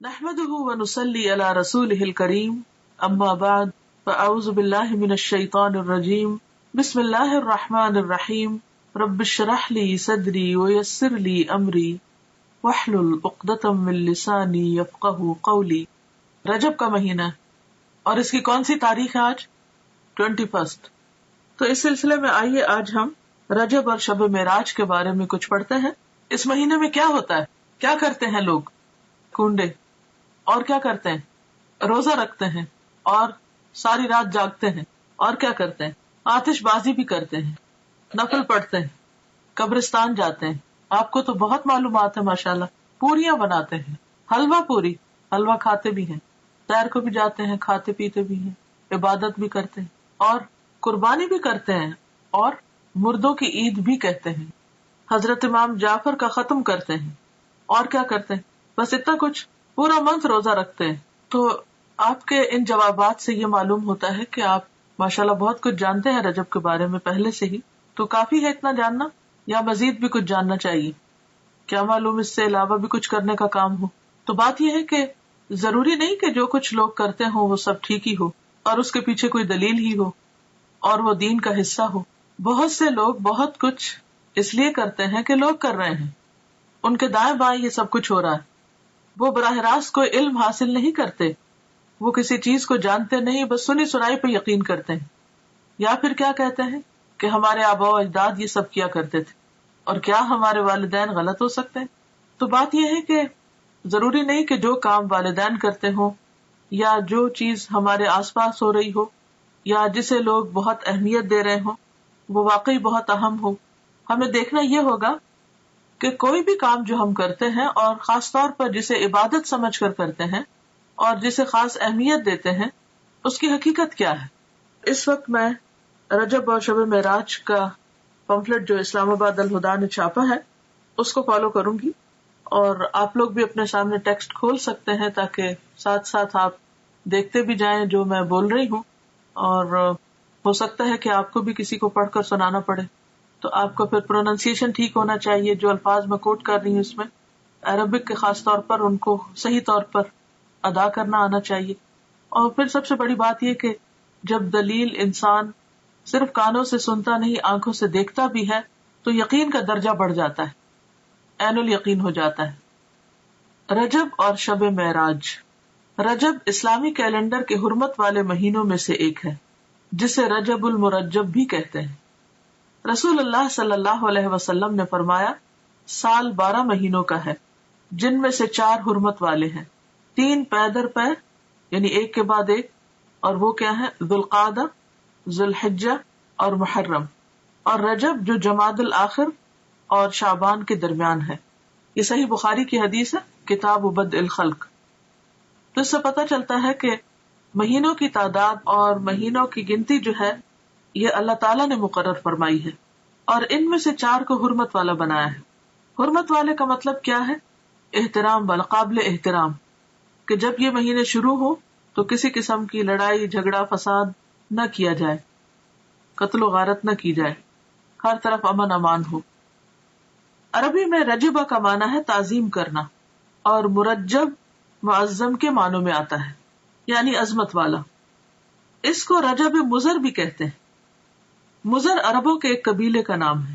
نحمده ونصلي على رسوله الكريم اما بعد فاعوذ بالله من الشيطان الرجيم بسم الله الرحمن الرحيم رب اشرح لي صدري ويسر لي امري واحلل عقدة من لساني يفقهوا قولي. رجب کا مہینہ اور اس کی کون سی تاریخ ہے آج؟ 21. تو اس سلسلے میں آئیے آج ہم رجب اور شب معراج کے بارے میں کچھ پڑھتے ہیں. اس مہینے میں کیا ہوتا ہے، کیا کرتے ہیں لوگ؟ کنڈے اور کیا کرتے ہیں؟ روزہ رکھتے ہیں اور ساری رات جاگتے ہیں. اور کیا کرتے ہیں؟ آتش بازی بھی کرتے ہیں، نفل پڑھتے ہیں، قبرستان جاتے ہیں. آپ کو تو بہت معلومات ہے ماشاءاللہ. پوریاں بناتے ہیں، حلوہ پوری، حلوہ کھاتے بھی ہیں، سیر کو بھی جاتے ہیں، کھاتے پیتے بھی ہیں، عبادت بھی کرتے ہیں اور قربانی بھی کرتے ہیں اور مردوں کی عید بھی کہتے ہیں. حضرت امام جعفر کا ختم کرتے ہیں. اور کیا کرتے ہیں؟ بس اتنا کچھ. پورا منتھ روزہ رکھتے ہیں. تو آپ کے ان جوابات سے یہ معلوم ہوتا ہے کہ آپ ماشاءاللہ بہت کچھ جانتے ہیں رجب کے بارے میں پہلے سے ہی. تو کافی ہے اتنا جاننا یا مزید بھی کچھ جاننا چاہیے؟ کیا معلوم اس سے علاوہ بھی کچھ کرنے کا کام ہو. تو بات یہ ہے کہ ضروری نہیں کہ جو کچھ لوگ کرتے ہوں وہ سب ٹھیک ہی ہو اور اس کے پیچھے کوئی دلیل ہی ہو اور وہ دین کا حصہ ہو. بہت سے لوگ بہت کچھ اس لیے کرتے ہیں کہ لوگ کر رہے ہیں، ان کے دائیں بائیں یہ سب کچھ ہو رہا ہے. وہ براہ راست کوئی علم حاصل نہیں کرتے، وہ کسی چیز کو جانتے نہیں، بس سنی سنائی پہ یقین کرتے ہیں. یا پھر کیا کہتے ہیں کہ ہمارے آباء و اجداد یہ سب کیا کرتے تھے اور کیا ہمارے والدین غلط ہو سکتے ہیں. تو بات یہ ہے کہ ضروری نہیں کہ جو کام والدین کرتے ہوں یا جو چیز ہمارے آس پاس ہو رہی ہو یا جسے لوگ بہت اہمیت دے رہے ہوں وہ واقعی بہت اہم ہو. ہمیں دیکھنا یہ ہوگا کہ کوئی بھی کام جو ہم کرتے ہیں اور خاص طور پر جسے عبادت سمجھ کر کرتے ہیں اور جسے خاص اہمیت دیتے ہیں اس کی حقیقت کیا ہے. اس وقت میں رجب اور شب معراج کا پمفلٹ جو اسلام آباد الہدا نے چھاپا ہے اس کو فالو کروں گی اور آپ لوگ بھی اپنے سامنے ٹیکسٹ کھول سکتے ہیں تاکہ ساتھ ساتھ آپ دیکھتے بھی جائیں جو میں بول رہی ہوں. اور ہو سکتا ہے کہ آپ کو بھی کسی کو پڑھ کر سنانا پڑے تو آپ کو پھر پروننسیشن ٹھیک ہونا چاہیے. جو الفاظ میں کوٹ کر رہی ہوں اس میں عربک کے خاص طور پر ان کو صحیح طور پر ادا کرنا آنا چاہیے. اور پھر سب سے بڑی بات یہ کہ جب دلیل انسان صرف کانوں سے سنتا نہیں آنکھوں سے دیکھتا بھی ہے تو یقین کا درجہ بڑھ جاتا ہے، عین الیقین ہو جاتا ہے. رجب اور شب معراج. رجب اسلامی کیلنڈر کے حرمت والے مہینوں میں سے ایک ہے جسے رجب المرجب بھی کہتے ہیں. رسول اللہ صلی اللہ علیہ وسلم نے فرمایا سال 12 مہینوں کا ہے جن میں سے 4 حرمت والے ہیں، 3 پے در پے یعنی ایک کے بعد ایک، اور وہ کیا ہے؟ ذوالقعدہ، ذوالحجہ اور محرم، اور رجب جو جمادی الاخر اور شعبان کے درمیان ہے. یہ صحیح بخاری کی حدیث ہے، کتاب بدء الخلق. تو اس سے پتہ چلتا ہے کہ مہینوں کی تعداد اور مہینوں کی گنتی جو ہے یہ اللہ تعالیٰ نے مقرر فرمائی ہے اور ان میں سے 4 کو حرمت والا بنایا ہے. حرمت والے کا مطلب کیا ہے؟ احترام والا، قابل احترام، کہ جب یہ مہینے شروع ہو تو کسی قسم کی لڑائی جھگڑا فساد نہ کیا جائے، قتل و غارت نہ کی جائے، ہر طرف امن امان ہو. عربی میں رجبہ کا معنی ہے تعظیم کرنا اور مرجب معظم کے معنوں میں آتا ہے یعنی عظمت والا. اس کو رجب مضر بھی کہتے ہیں. مضر عربوں کے ایک قبیلے کا نام ہے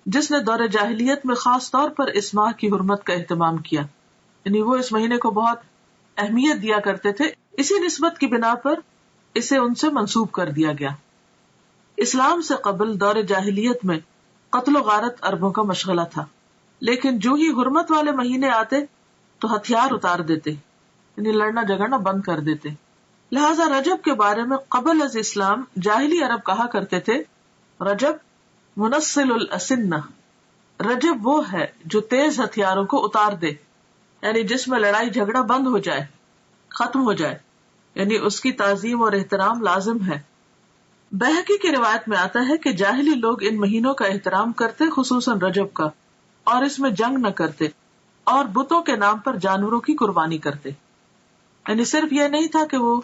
جس نے دور جاہلیت میں خاص طور پر اس ماہ کی حرمت کا اہتمام کیا، یعنی وہ اس مہینے کو بہت اہمیت دیا کرتے تھے. اسی نسبت کی بنا پر اسے ان سے منسوب کر دیا گیا. اسلام سے قبل دور جاہلیت میں قتل و غارت عربوں کا مشغلہ تھا، لیکن جو ہی حرمت والے مہینے آتے تو ہتھیار اتار دیتے، یعنی لڑنا جھگڑنا بند کر دیتے. لہذا رجب کے بارے میں قبل از اسلام جاہلی عرب کہا کرتے تھے رجب منسل الاسنہ، رجب وہ ہے جو تیز ہتھیاروں کو اتار دے، یعنی جس میں لڑائی جھگڑا بند ہو جائے، ختم ہو جائے، یعنی اس کی تعظیم اور احترام لازم ہے. بہقی کی روایت میں آتا ہے کہ جاہلی لوگ ان مہینوں کا احترام کرتے، خصوصاً رجب کا، اور اس میں جنگ نہ کرتے اور بتوں کے نام پر جانوروں کی قربانی کرتے. یعنی صرف یہ نہیں تھا کہ وہ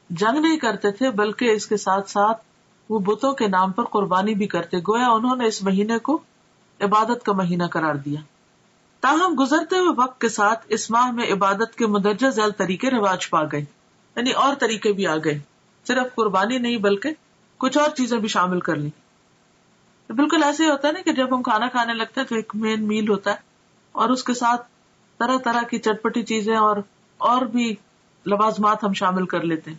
جنگ نہیں کرتے تھے بلکہ اس کے ساتھ ساتھ وہ بتوں کے نام پر قربانی بھی کرتے، گویا انہوں نے اس مہینے کو عبادت کا مہینہ قرار دیا. تاہم گزرتے ہوئے وقت کے ساتھ اس ماہ میں عبادت کے مدرجہ ذیل طریقے رواج پا گئے، یعنی اور طریقے بھی آ گئے، صرف قربانی نہیں بلکہ کچھ اور چیزیں بھی شامل کر لی۔ بالکل ایسے ہی ہوتا ہے نا کہ جب ہم کھانا کھانے لگتے ہیں تو ایک مین میل ہوتا ہے اور اس کے ساتھ طرح طرح کی چٹپٹی چیزیں اور بھی لوازمات ہم شامل کر لیتے ہیں۔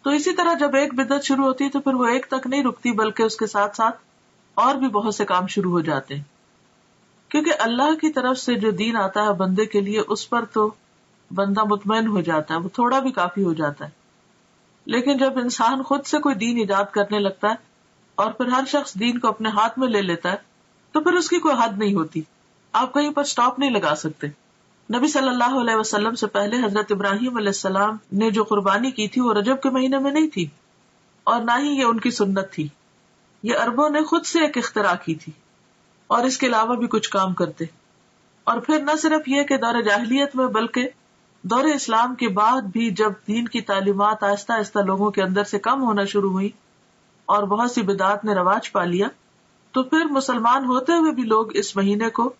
تو اسی طرح جب ایک بدعت شروع ہوتی ہے تو پھر وہ ایک تک نہیں رکتی بلکہ اس کے ساتھ ساتھ اور بھی بہت سے کام شروع ہو جاتے ہیں، کیونکہ اللہ کی طرف سے جو دین آتا ہے بندے کے لیے اس پر تو بندہ مطمئن ہو جاتا ہے، وہ تھوڑا بھی کافی ہو جاتا ہے۔ لیکن جب انسان خود سے کوئی دین ایجاد کرنے لگتا ہے اور پھر ہر شخص دین کو اپنے ہاتھ میں لے لیتا ہے تو پھر اس کی کوئی حد نہیں ہوتی، آپ کہیں پر سٹاپ نہیں لگا سکتے۔ نبی صلی اللہ علیہ وسلم سے پہلے حضرت ابراہیم علیہ السلام نے جو قربانی کی تھی وہ رجب کے مہینے میں نہیں تھی، اور نہ ہی یہ ان کی سنت تھی، یہ عربوں نے خود سے ایک اختراع کی تھی، اور اس کے علاوہ بھی کچھ کام کرتے۔ اور پھر نہ صرف یہ کہ دور جاہلیت میں بلکہ دور اسلام کے بعد بھی جب دین کی تعلیمات آہستہ آہستہ لوگوں کے اندر سے کم ہونا شروع ہوئی اور بہت سی بدعات نے رواج پا لیا، تو پھر مسلمان ہوتے ہوئے بھی لوگ اس مہینے کو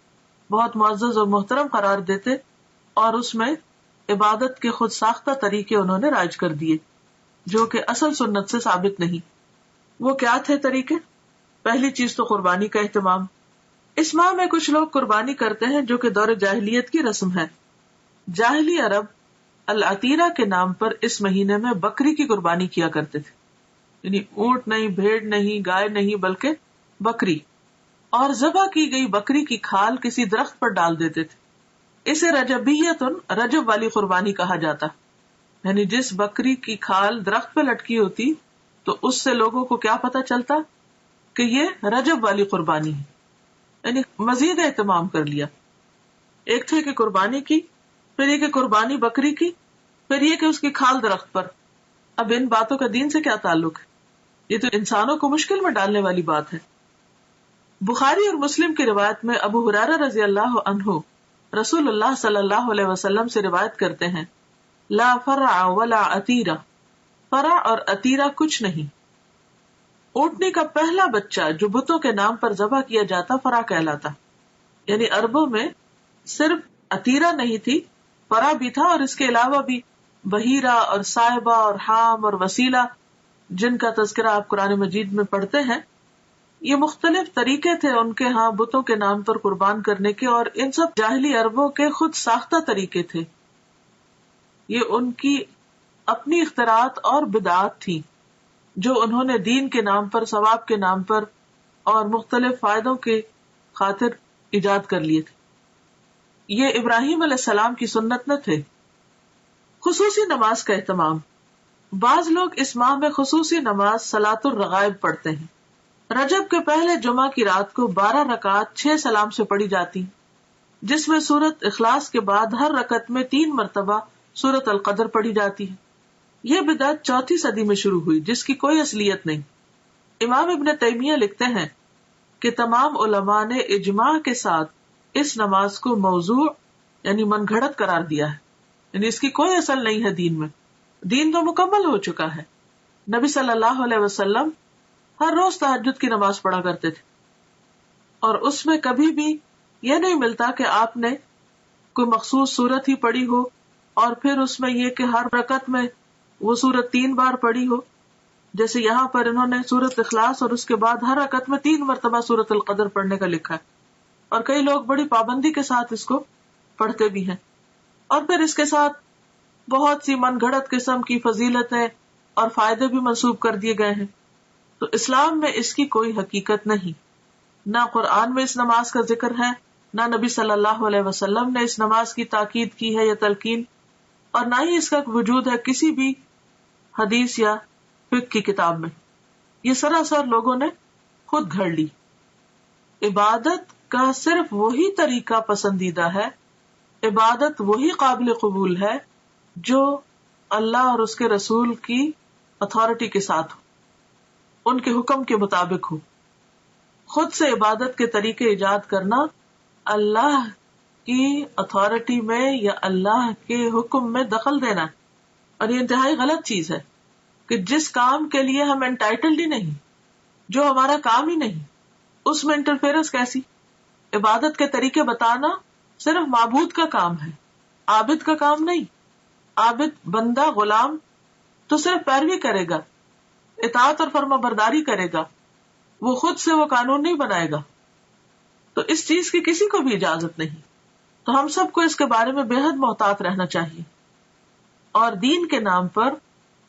بہت معزز اور محترم قرار دیتے اور اس میں عبادت کے خود ساختہ طریقے انہوں نے رائج کر دیے جو کہ اصل سنت سے ثابت نہیں۔ وہ کیا تھے طریقے؟ پہلی چیز تو قربانی کا اہتمام۔ اس ماہ میں کچھ لوگ قربانی کرتے ہیں جو کہ دور جاہلیت کی رسم ہے۔ جاہلی عرب العتیرہ کے نام پر اس مہینے میں بکری کی قربانی کیا کرتے تھے، یعنی اونٹ نہیں، بھیڑ نہیں، گائے نہیں، بلکہ بکری، اور ذبح کی گئی بکری کی کھال کسی درخت پر ڈال دیتے تھے۔ اسے رجبیتن، رجب والی قربانی کہا جاتا، یعنی جس بکری کی کھال درخت پہ لٹکی ہوتی تو اس سے لوگوں کو کیا پتا چلتا کہ یہ رجب والی قربانی ہے، یعنی مزید اہتمام کر لیا۔ ایک تھے کہ قربانی کی، پھر یہ کہ قربانی بکری کی، پھر یہ کہ اس کی کھال درخت پر۔ اب ان باتوں کا دین سے کیا تعلق ہے؟ یہ تو انسانوں کو مشکل میں ڈالنے والی بات ہے۔ بخاری اور مسلم کی روایت میں ابو ہریرہ رضی اللہ عنہ رسول اللہ صلی اللہ علیہ وسلم سے روایت کرتے ہیں، لا فرع ولا عتیرہ، فرع اور عتیرہ کچھ نہیں۔ اونٹنی کا پہلا بچہ جو بتوں کے نام پر ذبح کیا جاتا فرع کہلاتا، یعنی عربوں میں صرف عتیرہ نہیں تھی، فرع بھی تھا، اور اس کے علاوہ بھی بحیرہ اور صائبہ اور حام اور وسیلہ جن کا تذکرہ آپ قرآن مجید میں پڑھتے ہیں۔ یہ مختلف طریقے تھے ان کے ہاں بتوں کے نام پر قربان کرنے کے، اور ان سب جاہلی عربوں کے خود ساختہ طریقے تھے، یہ ان کی اپنی اختراعات اور بدعات تھی جو انہوں نے دین کے نام پر، ثواب کے نام پر اور مختلف فائدوں کے خاطر ایجاد کر لیے تھے۔ یہ ابراہیم علیہ السلام کی سنت نہ تھے۔ خصوصی نماز کا اہتمام۔ بعض لوگ اس ماہ میں خصوصی نماز صلاۃ الرغائب پڑھتے ہیں۔ رجب کے پہلے جمعہ کی رات کو 12 رکعات 6 سلام سے پڑھی جاتی، جس میں سورت اخلاص کے بعد ہر رکعت میں 3 مرتبہ سورت القدر پڑھی جاتی ہے۔ یہ بدعت 4 صدی میں شروع ہوئی جس کی کوئی اصلیت نہیں۔ امام ابن تیمیہ لکھتے ہیں کہ تمام علماء نے اجماع کے ساتھ اس نماز کو موضوع یعنی من گھڑت قرار دیا ہے، یعنی اس کی کوئی اصل نہیں ہے دین میں، دین تو مکمل ہو چکا ہے۔ نبی صلی اللہ علیہ وسلم ہر روز تہجد کی نماز پڑھا کرتے تھے، اور اس میں کبھی بھی یہ نہیں ملتا کہ آپ نے کوئی مخصوص سورت ہی پڑھی ہو اور پھر اس میں یہ کہ ہر رکعت میں وہ سورت 3 بار پڑھی ہو، جیسے یہاں پر انہوں نے سورت اخلاص اور اس کے بعد ہر رکعت میں 3 مرتبہ سورت القدر پڑھنے کا لکھا ہے، اور کئی لوگ بڑی پابندی کے ساتھ اس کو پڑھتے بھی ہیں، اور پھر اس کے ساتھ بہت سی من گھڑت قسم کی فضیلتیں اور فائدے بھی منسوب کر دیے گئے ہیں۔ تو اسلام میں اس کی کوئی حقیقت نہیں، نہ قرآن میں اس نماز کا ذکر ہے، نہ نبی صلی اللہ علیہ وسلم نے اس نماز کی تاکید کی ہے یا تلقین، اور نہ ہی اس کا وجود ہے کسی بھی حدیث یا فقہ کی کتاب میں۔ یہ سراسر لوگوں نے خود گھڑ لی۔ عبادت کا صرف وہی طریقہ پسندیدہ ہے، عبادت وہی قابل قبول ہے جو اللہ اور اس کے رسول کی اتھارٹی کے ساتھ ہو، ان کے حکم کے مطابق ہو۔ خود سے عبادت کے طریقے ایجاد کرنا اللہ کی اتھارٹی میں یا اللہ کے حکم میں دخل دینا، اور یہ انتہائی غلط چیز ہے کہ جس کام کے لیے ہم انٹائٹلڈ ہی نہیں، جو ہمارا کام ہی نہیں، اس میں انٹرفیئرنس کیسی؟ عبادت کے طریقے بتانا صرف معبود کا کام ہے، عابد کا کام نہیں. عابد بندہ غلام تو صرف پیروی کرے گا، اطاعت اور فرما برداری کرے گا، وہ خود سے وہ قانون نہیں بنائے گا. تو اس چیز کی کسی کو بھی اجازت نہیں. تو ہم سب کو اس کے بارے میں بے حد محتاط رہنا چاہیے. اور دین کے نام پر،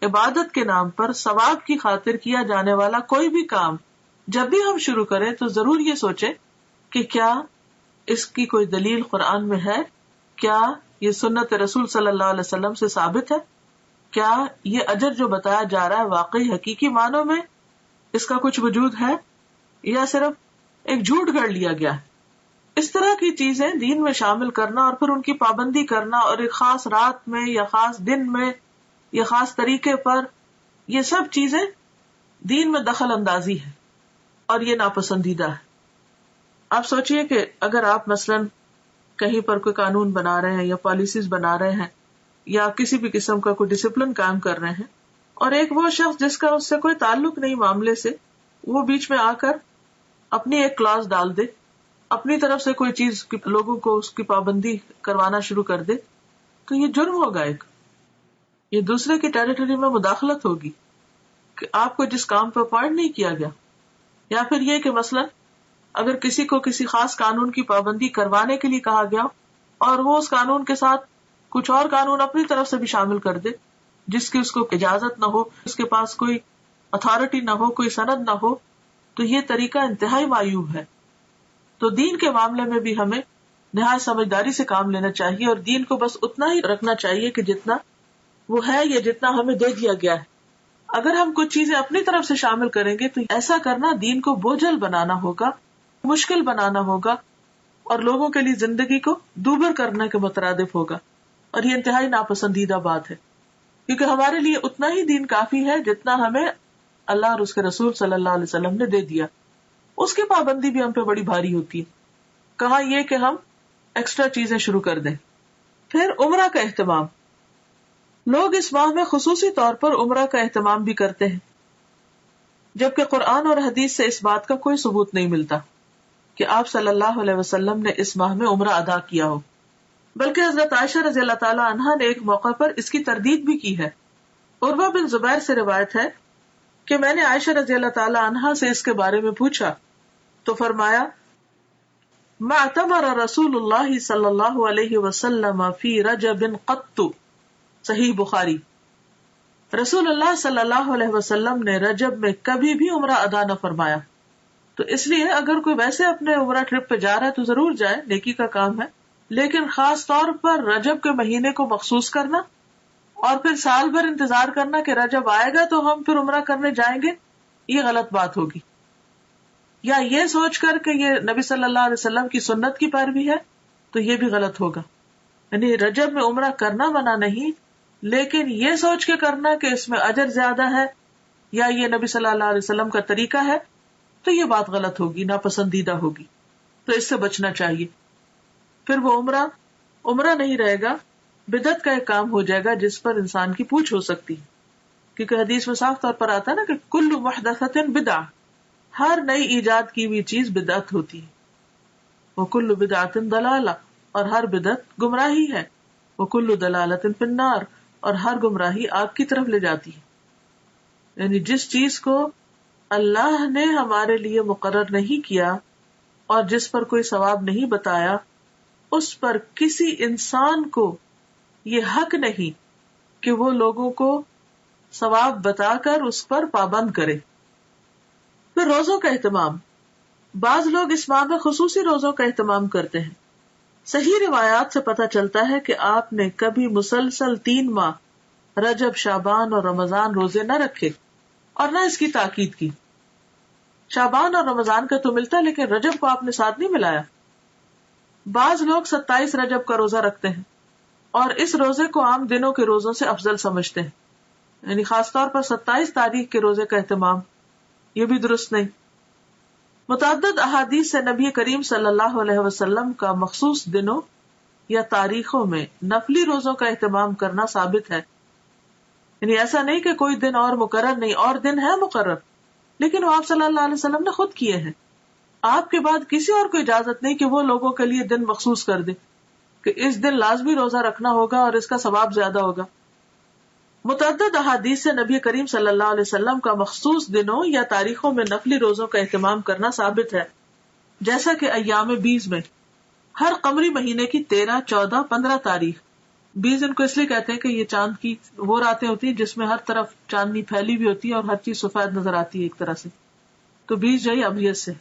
عبادت کے نام پر، ثواب کی خاطر کیا جانے والا کوئی بھی کام جب بھی ہم شروع کریں تو ضرور یہ سوچیں کہ کیا اس کی کوئی دلیل قرآن میں ہے، کیا یہ سنت رسول صلی اللہ علیہ وسلم سے ثابت ہے، کیا یہ اجر جو بتایا جا رہا ہے واقعی حقیقی معنوں میں اس کا کچھ وجود ہے یا صرف ایک جھوٹ گڑھ لیا گیا ہے. اس طرح کی چیزیں دین میں شامل کرنا اور پھر ان کی پابندی کرنا اور ایک خاص رات میں یا خاص دن میں یا خاص طریقے پر، یہ سب چیزیں دین میں دخل اندازی ہے اور یہ ناپسندیدہ ہے. آپ سوچئے کہ اگر آپ مثلاً کہیں پر کوئی قانون بنا رہے ہیں یا پالیسیز بنا رہے ہیں یا کسی بھی قسم کا کوئی ڈسپلن کام کر رہے ہیں، اور ایک وہ شخص جس کا اس سے کوئی تعلق نہیں معاملے سے، وہ بیچ میں آ کر اپنی ایک کلاس ڈال دے، اپنی طرف سے کوئی چیز لوگوں کو اس کی پابندی کروانا شروع کر دے، تو یہ جرم ہوگا. ایک یہ دوسرے کی ٹیریٹری میں مداخلت ہوگی کہ آپ کو جس کام پہ اپوائنٹ نہیں کیا گیا. یا پھر یہ کہ مثلا اگر کسی کو کسی خاص قانون کی پابندی کروانے کے لیے کہا گیا اور وہ اس قانون کے ساتھ کچھ اور قانون اپنی طرف سے بھی شامل کر دے جس کی اس کو اجازت نہ ہو، اس کے پاس کوئی اتھارٹی نہ ہو، کوئی سند نہ ہو، تو یہ طریقہ انتہائی معیوب ہے. تو دین کے معاملے میں بھی ہمیں نہایت سمجھداری سے کام لینا چاہیے اور دین کو بس اتنا ہی رکھنا چاہیے کہ جتنا وہ ہے یا جتنا ہمیں دے دیا گیا ہے. اگر ہم کچھ چیزیں اپنی طرف سے شامل کریں گے تو ایسا کرنا دین کو بوجھل بنانا ہوگا، مشکل بنانا ہوگا اور لوگوں کے لیے زندگی کو دوبر کرنے کے مترادف ہوگا. اور یہ انتہائی ناپسندیدہ بات ہے، کیونکہ ہمارے لیے اتنا ہی دین کافی ہے جتنا ہمیں اللہ اور اس کے رسول صلی اللہ علیہ وسلم نے دے دیا. اس کی پابندی بھی ہم پہ بڑی بھاری ہوتی ہے، کہاں یہ کہ ہم ایکسٹرا چیزیں شروع کر دیں. پھر عمرہ کا اہتمام، لوگ اس ماہ میں خصوصی طور پر عمرہ کا اہتمام بھی کرتے ہیں، جبکہ قرآن اور حدیث سے اس بات کا کوئی ثبوت نہیں ملتا کہ آپ صلی اللہ علیہ وسلم نے اس ماہ میں عمرہ ادا کیا ہو. بلکہ حضرت عائشہ رضی اللہ تعالی عنہا نے ایک موقع پر اس کی تردید بھی کی ہے. عروہ بن زبیر سے روایت ہے کہ میں نے عائشہ رضی اللہ تعالی عنہا سے اس کے بارے میں پوچھا تو فرمایا، ما اعتمر رسول اللہ صلی اللہ علیہ وسلم فی رجب قط. صحیح بخاری. رسول اللہ صلی اللہ علیہ وسلم نے رجب میں کبھی بھی عمرہ ادا نہ فرمایا. تو اس لیے اگر کوئی ویسے اپنے عمرہ ٹرپ پہ جا رہا ہے تو ضرور جائے، نیکی کا کام ہے، لیکن خاص طور پر رجب کے مہینے کو مخصوص کرنا اور پھر سال بھر انتظار کرنا کہ رجب آئے گا تو ہم پھر عمرہ کرنے جائیں گے، یہ غلط بات ہوگی. یا یہ سوچ کر کہ یہ نبی صلی اللہ علیہ وسلم کی سنت کی پیروی ہے تو یہ بھی غلط ہوگا. یعنی رجب میں عمرہ کرنا منع نہیں، لیکن یہ سوچ کے کرنا کہ اس میں اجر زیادہ ہے یا یہ نبی صلی اللہ علیہ وسلم کا طریقہ ہے تو یہ بات غلط ہوگی، ناپسندیدہ ہوگی. تو اس سے بچنا چاہیے. پھر وہ عمرہ نہیں رہے گا، بدعت کا ایک کام ہو جائے گا جس پر انسان کی پوچھ ہو سکتی ہے. کیونکہ حدیث میں صاف طور پر آتا ہے نا کہ کل محدثۃ بدعہ، ہر نئی ایجاد کی ہوئی چیز بدعت ہوتی ہے. وکل بدعۃ ضلالہ، اور ہر بدعت گمراہی ہے. وکل ضلالۃ فی النار، اور ہر گمراہی آگ کی طرف لے جاتی ہے. یعنی جس چیز کو اللہ نے ہمارے لیے مقرر نہیں کیا اور جس پر کوئی ثواب نہیں بتایا، اس پر کسی انسان کو یہ حق نہیں کہ وہ لوگوں کو ثواب بتا کر اس پر پابند کرے. پھر روزوں کا اہتمام، بعض لوگ اس ماہ میں خصوصی روزوں کا اہتمام کرتے ہیں. صحیح روایات سے پتہ چلتا ہے کہ آپ نے کبھی مسلسل 3 ماہ رجب، شعبان اور رمضان روزے نہ رکھے اور نہ اس کی تاکید کی. شعبان اور رمضان کا تو ملتا لیکن رجب کو آپ نے ساتھ نہیں ملایا. بعض لوگ 27 رجب کا روزہ رکھتے ہیں اور اس روزے کو عام دنوں کے روزوں سے افضل سمجھتے ہیں. یعنی خاص طور پر 27 تاریخ کے روزے کا اہتمام، یہ بھی درست نہیں. متعدد احادیث سے نبی کریم صلی اللہ علیہ وسلم کا مخصوص دنوں یا تاریخوں میں نفلی روزوں کا اہتمام کرنا ثابت ہے. یعنی ایسا نہیں کہ کوئی دن اور مقرر نہیں، اور دن ہے مقرر، لیکن وہ آپ صلی اللہ علیہ وسلم نے خود کیے ہیں. آپ کے بعد کسی اور کو اجازت نہیں کہ وہ لوگوں کے لیے دن مخصوص کر دے کہ اس دن لازمی روزہ رکھنا ہوگا اور اس کا ثواب زیادہ ہوگا۔ متعدد احادیث سے نبی کریم صلی اللہ علیہ وسلم کا مخصوص دنوں یا تاریخوں میں نفلی روزوں کا اہتمام کرنا ثابت ہے، جیسا کہ ایام 20 میں ہر قمری مہینے کی 13، 14، 15 تاریخ، 20 ان کو اس لیے کہتے ہیں کہ یہ چاند کی وہ راتیں ہوتی ہیں جس میں ہر طرف چاندنی پھیلی بھی ہوتی ہے اور ہر چیز سفید نظر آتی ہے ایک طرح سے، تو 20 جو ہے ابیض سے،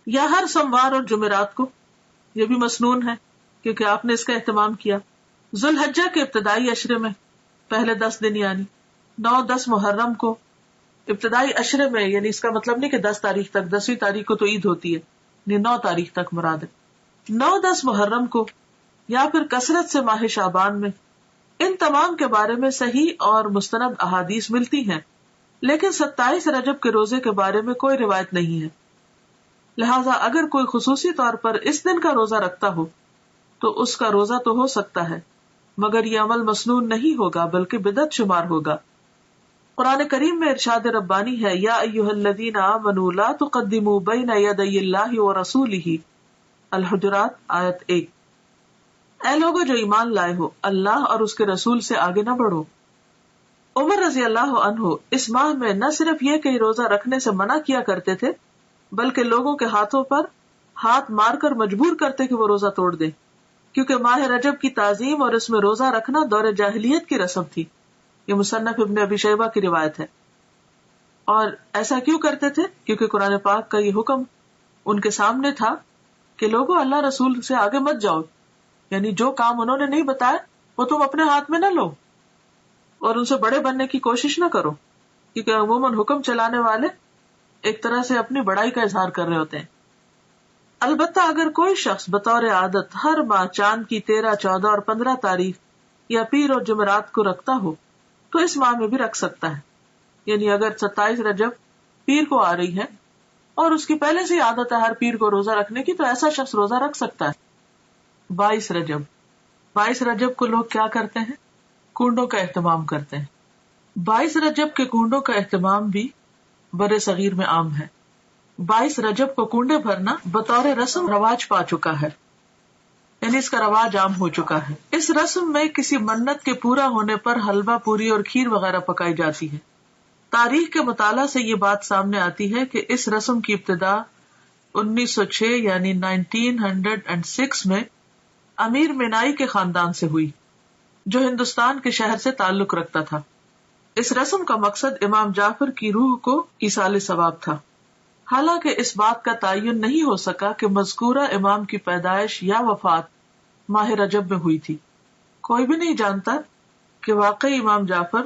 یا ہر سوموار اور جمعرات کو، یہ بھی مسنون ہے کیونکہ آپ نے اس کا اہتمام کیا۔ ذوالحجہ کے ابتدائی عشرے میں پہلے 10 دن یعنی 9، 10 محرم کو ابتدائی عشرے میں، یعنی اس کا مطلب نہیں کہ 10 تاریخ تک، 10ویں تاریخ کو تو عید ہوتی ہے، یعنی 9 تاریخ تک مراد ہے، 9، 10 محرم کو، یا پھر کثرت سے ماہ شعبان میں، ان تمام کے بارے میں صحیح اور مستند احادیث ملتی ہیں، لیکن 27 رجب کے روزے کے بارے میں کوئی روایت نہیں ہے۔ لہٰذا اگر کوئی خصوصی طور پر اس دن کا روزہ رکھتا ہو تو اس کا روزہ تو ہو سکتا ہے، مگر یہ عمل مسنون نہیں ہوگا بلکہ بدعت شمار ہوگا۔ قرآن کریم میں ارشاد ربانی ہے، یا ایھا الذین آمنوا لا تقدموا بین یدی اللہ ورسولہ، الحجرات آیت 1۔ اے لوگو جو ایمان لائے ہو، اللہ اور اس کے رسول سے آگے نہ بڑھو۔ عمر رضی اللہ عنہ اس ماہ میں نہ صرف یہ کہ روزہ رکھنے سے منع کیا کرتے تھے، بلکہ لوگوں کے ہاتھوں پر ہاتھ مار کر مجبور کرتے کہ وہ روزہ توڑ دیں، کیونکہ ماہ رجب کی تعظیم اور اس میں روزہ رکھنا دور جاہلیت کی رسم تھی۔ یہ مصنف ابن ابی شیبہ کی روایت ہے۔ اور ایسا کیوں کرتے تھے؟ کیونکہ قرآن پاک کا یہ حکم ان کے سامنے تھا کہ لوگوں اللہ رسول سے آگے مت جاؤ، یعنی جو کام انہوں نے نہیں بتایا وہ تم اپنے ہاتھ میں نہ لو اور ان سے بڑے بننے کی کوشش نہ کرو، کیونکہ عموماً حکم چلانے والے ایک طرح سے اپنی بڑائی کا اظہار کر رہے ہوتے ہیں۔ البتہ اگر کوئی شخص بطور عادت ہر ماہ چاند کی 13، 14 اور 15 تاریخ یا پیر اور جمعرات کو رکھتا ہو تو اس ماہ میں بھی رکھ سکتا ہے، یعنی اگر 27 رجب پیر کو آ رہی ہے اور اس کی پہلے سے عادت ہے ہر پیر کو روزہ رکھنے کی، تو ایسا شخص روزہ رکھ سکتا ہے۔ 22 رجب کو لوگ کیا کرتے ہیں؟ کنڈوں کا اہتمام کرتے ہیں۔ 22 رجب کے کنڈوں کا اہتمام بھی بر صغیر میں عام ہے۔ 22 رجب کو کنڈے بھرنا بطور رسم رواج پا چکا ہے، یعنی اس کا رواج عام ہو چکا ہے۔ اس رسم میں کسی منت کے پورا ہونے پر حلوہ پوری اور کھیر وغیرہ پکائی جاتی ہے۔ تاریخ کے مطالعہ سے یہ بات سامنے آتی ہے کہ اس رسم کی ابتدا 1906 یعنی 1906 میں امیر مینائی کے خاندان سے ہوئی، جو ہندوستان کے شہر سے تعلق رکھتا تھا۔ اس رسم کا مقصد امام جعفر کی روح کو ایصال ثواب تھا، حالانکہ اس بات کا تعین نہیں ہو سکا کہ مذکورہ امام کی پیدائش یا وفات ماہ رجب میں ہوئی تھی۔ کوئی بھی نہیں جانتا کہ واقعی امام جعفر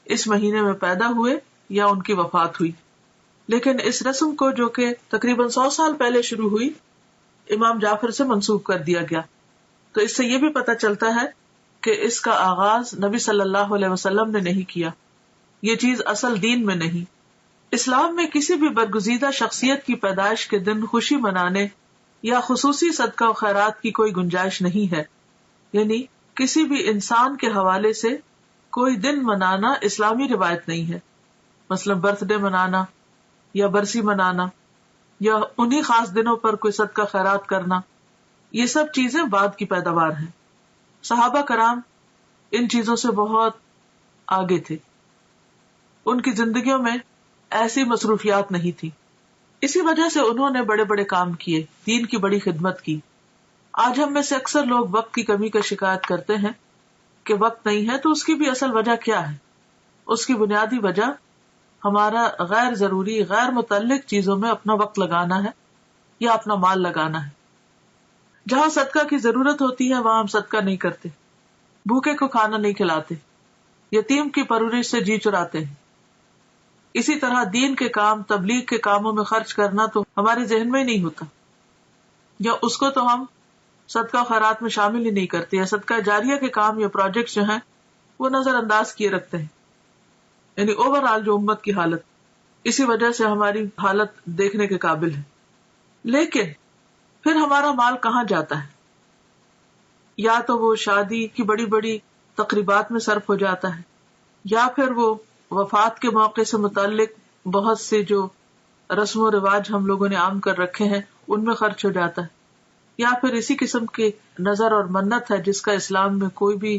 اس مہینے میں پیدا ہوئے یا ان کی وفات ہوئی، لیکن اس رسم کو جو کہ تقریباً 100 سال پہلے شروع ہوئی، امام جعفر سے منسوب کر دیا گیا۔ تو اس سے یہ بھی پتہ چلتا ہے کہ اس کا آغاز نبی صلی اللہ علیہ وسلم نے نہیں کیا، یہ چیز اصل دین میں نہیں۔ اسلام میں کسی بھی برگزیدہ شخصیت کی پیدائش کے دن خوشی منانے یا خصوصی صدقہ و خیرات کی کوئی گنجائش نہیں ہے، یعنی کسی بھی انسان کے حوالے سے کوئی دن منانا اسلامی روایت نہیں ہے، مثلا برتھ ڈے منانا یا برسی منانا یا انہی خاص دنوں پر کوئی صدقہ خیرات کرنا، یہ سب چیزیں بعد کی پیداوار ہیں۔ صحابہ کرام ان چیزوں سے بہت آگے تھے، ان کی زندگیوں میں ایسی مصروفیات نہیں تھی، اسی وجہ سے انہوں نے بڑے بڑے کام کیے، دین کی بڑی خدمت کی۔ آج ہم میں سے اکثر لوگ وقت کی کمی کا شکایت کرتے ہیں کہ وقت نہیں ہے، تو اس کی بھی اصل وجہ کیا ہے؟ اس کی بنیادی وجہ ہمارا غیر ضروری، غیر متعلق چیزوں میں اپنا وقت لگانا ہے یا اپنا مال لگانا ہے۔ جہاں صدقہ کی ضرورت ہوتی ہے وہاں ہم صدقہ نہیں کرتے، بھوکے کو کھانا نہیں کھلاتے، یتیم کی پرورش سے جی چراتے ہیں۔ اسی طرح دین کے کام، تبلیغ کے کاموں میں خرچ کرنا تو ہمارے ذہن میں ہی نہیں ہوتا، یا اس کو تو ہم صدقہ خیرات میں شامل ہی نہیں کرتے، یا صدقہ جاریہ کے کام یا پروجیکٹس جو ہیں وہ نظر انداز کیے رکھتے ہیں۔ یعنی اوور آل جو امت کی حالت، اسی وجہ سے ہماری حالت دیکھنے کے قابل ہے۔ لیکن پھر ہمارا مال کہاں جاتا ہے؟ یا تو وہ شادی کی بڑی بڑی تقریبات میں صرف ہو جاتا ہے، یا پھر وہ وفات کے موقع سے متعلق بہت سے جو رسم و رواج ہم لوگوں نے عام کر رکھے ہیں ان میں خرچ ہو جاتا ہے، یا پھر اسی قسم کے نظر اور منت ہے جس کا اسلام میں کوئی بھی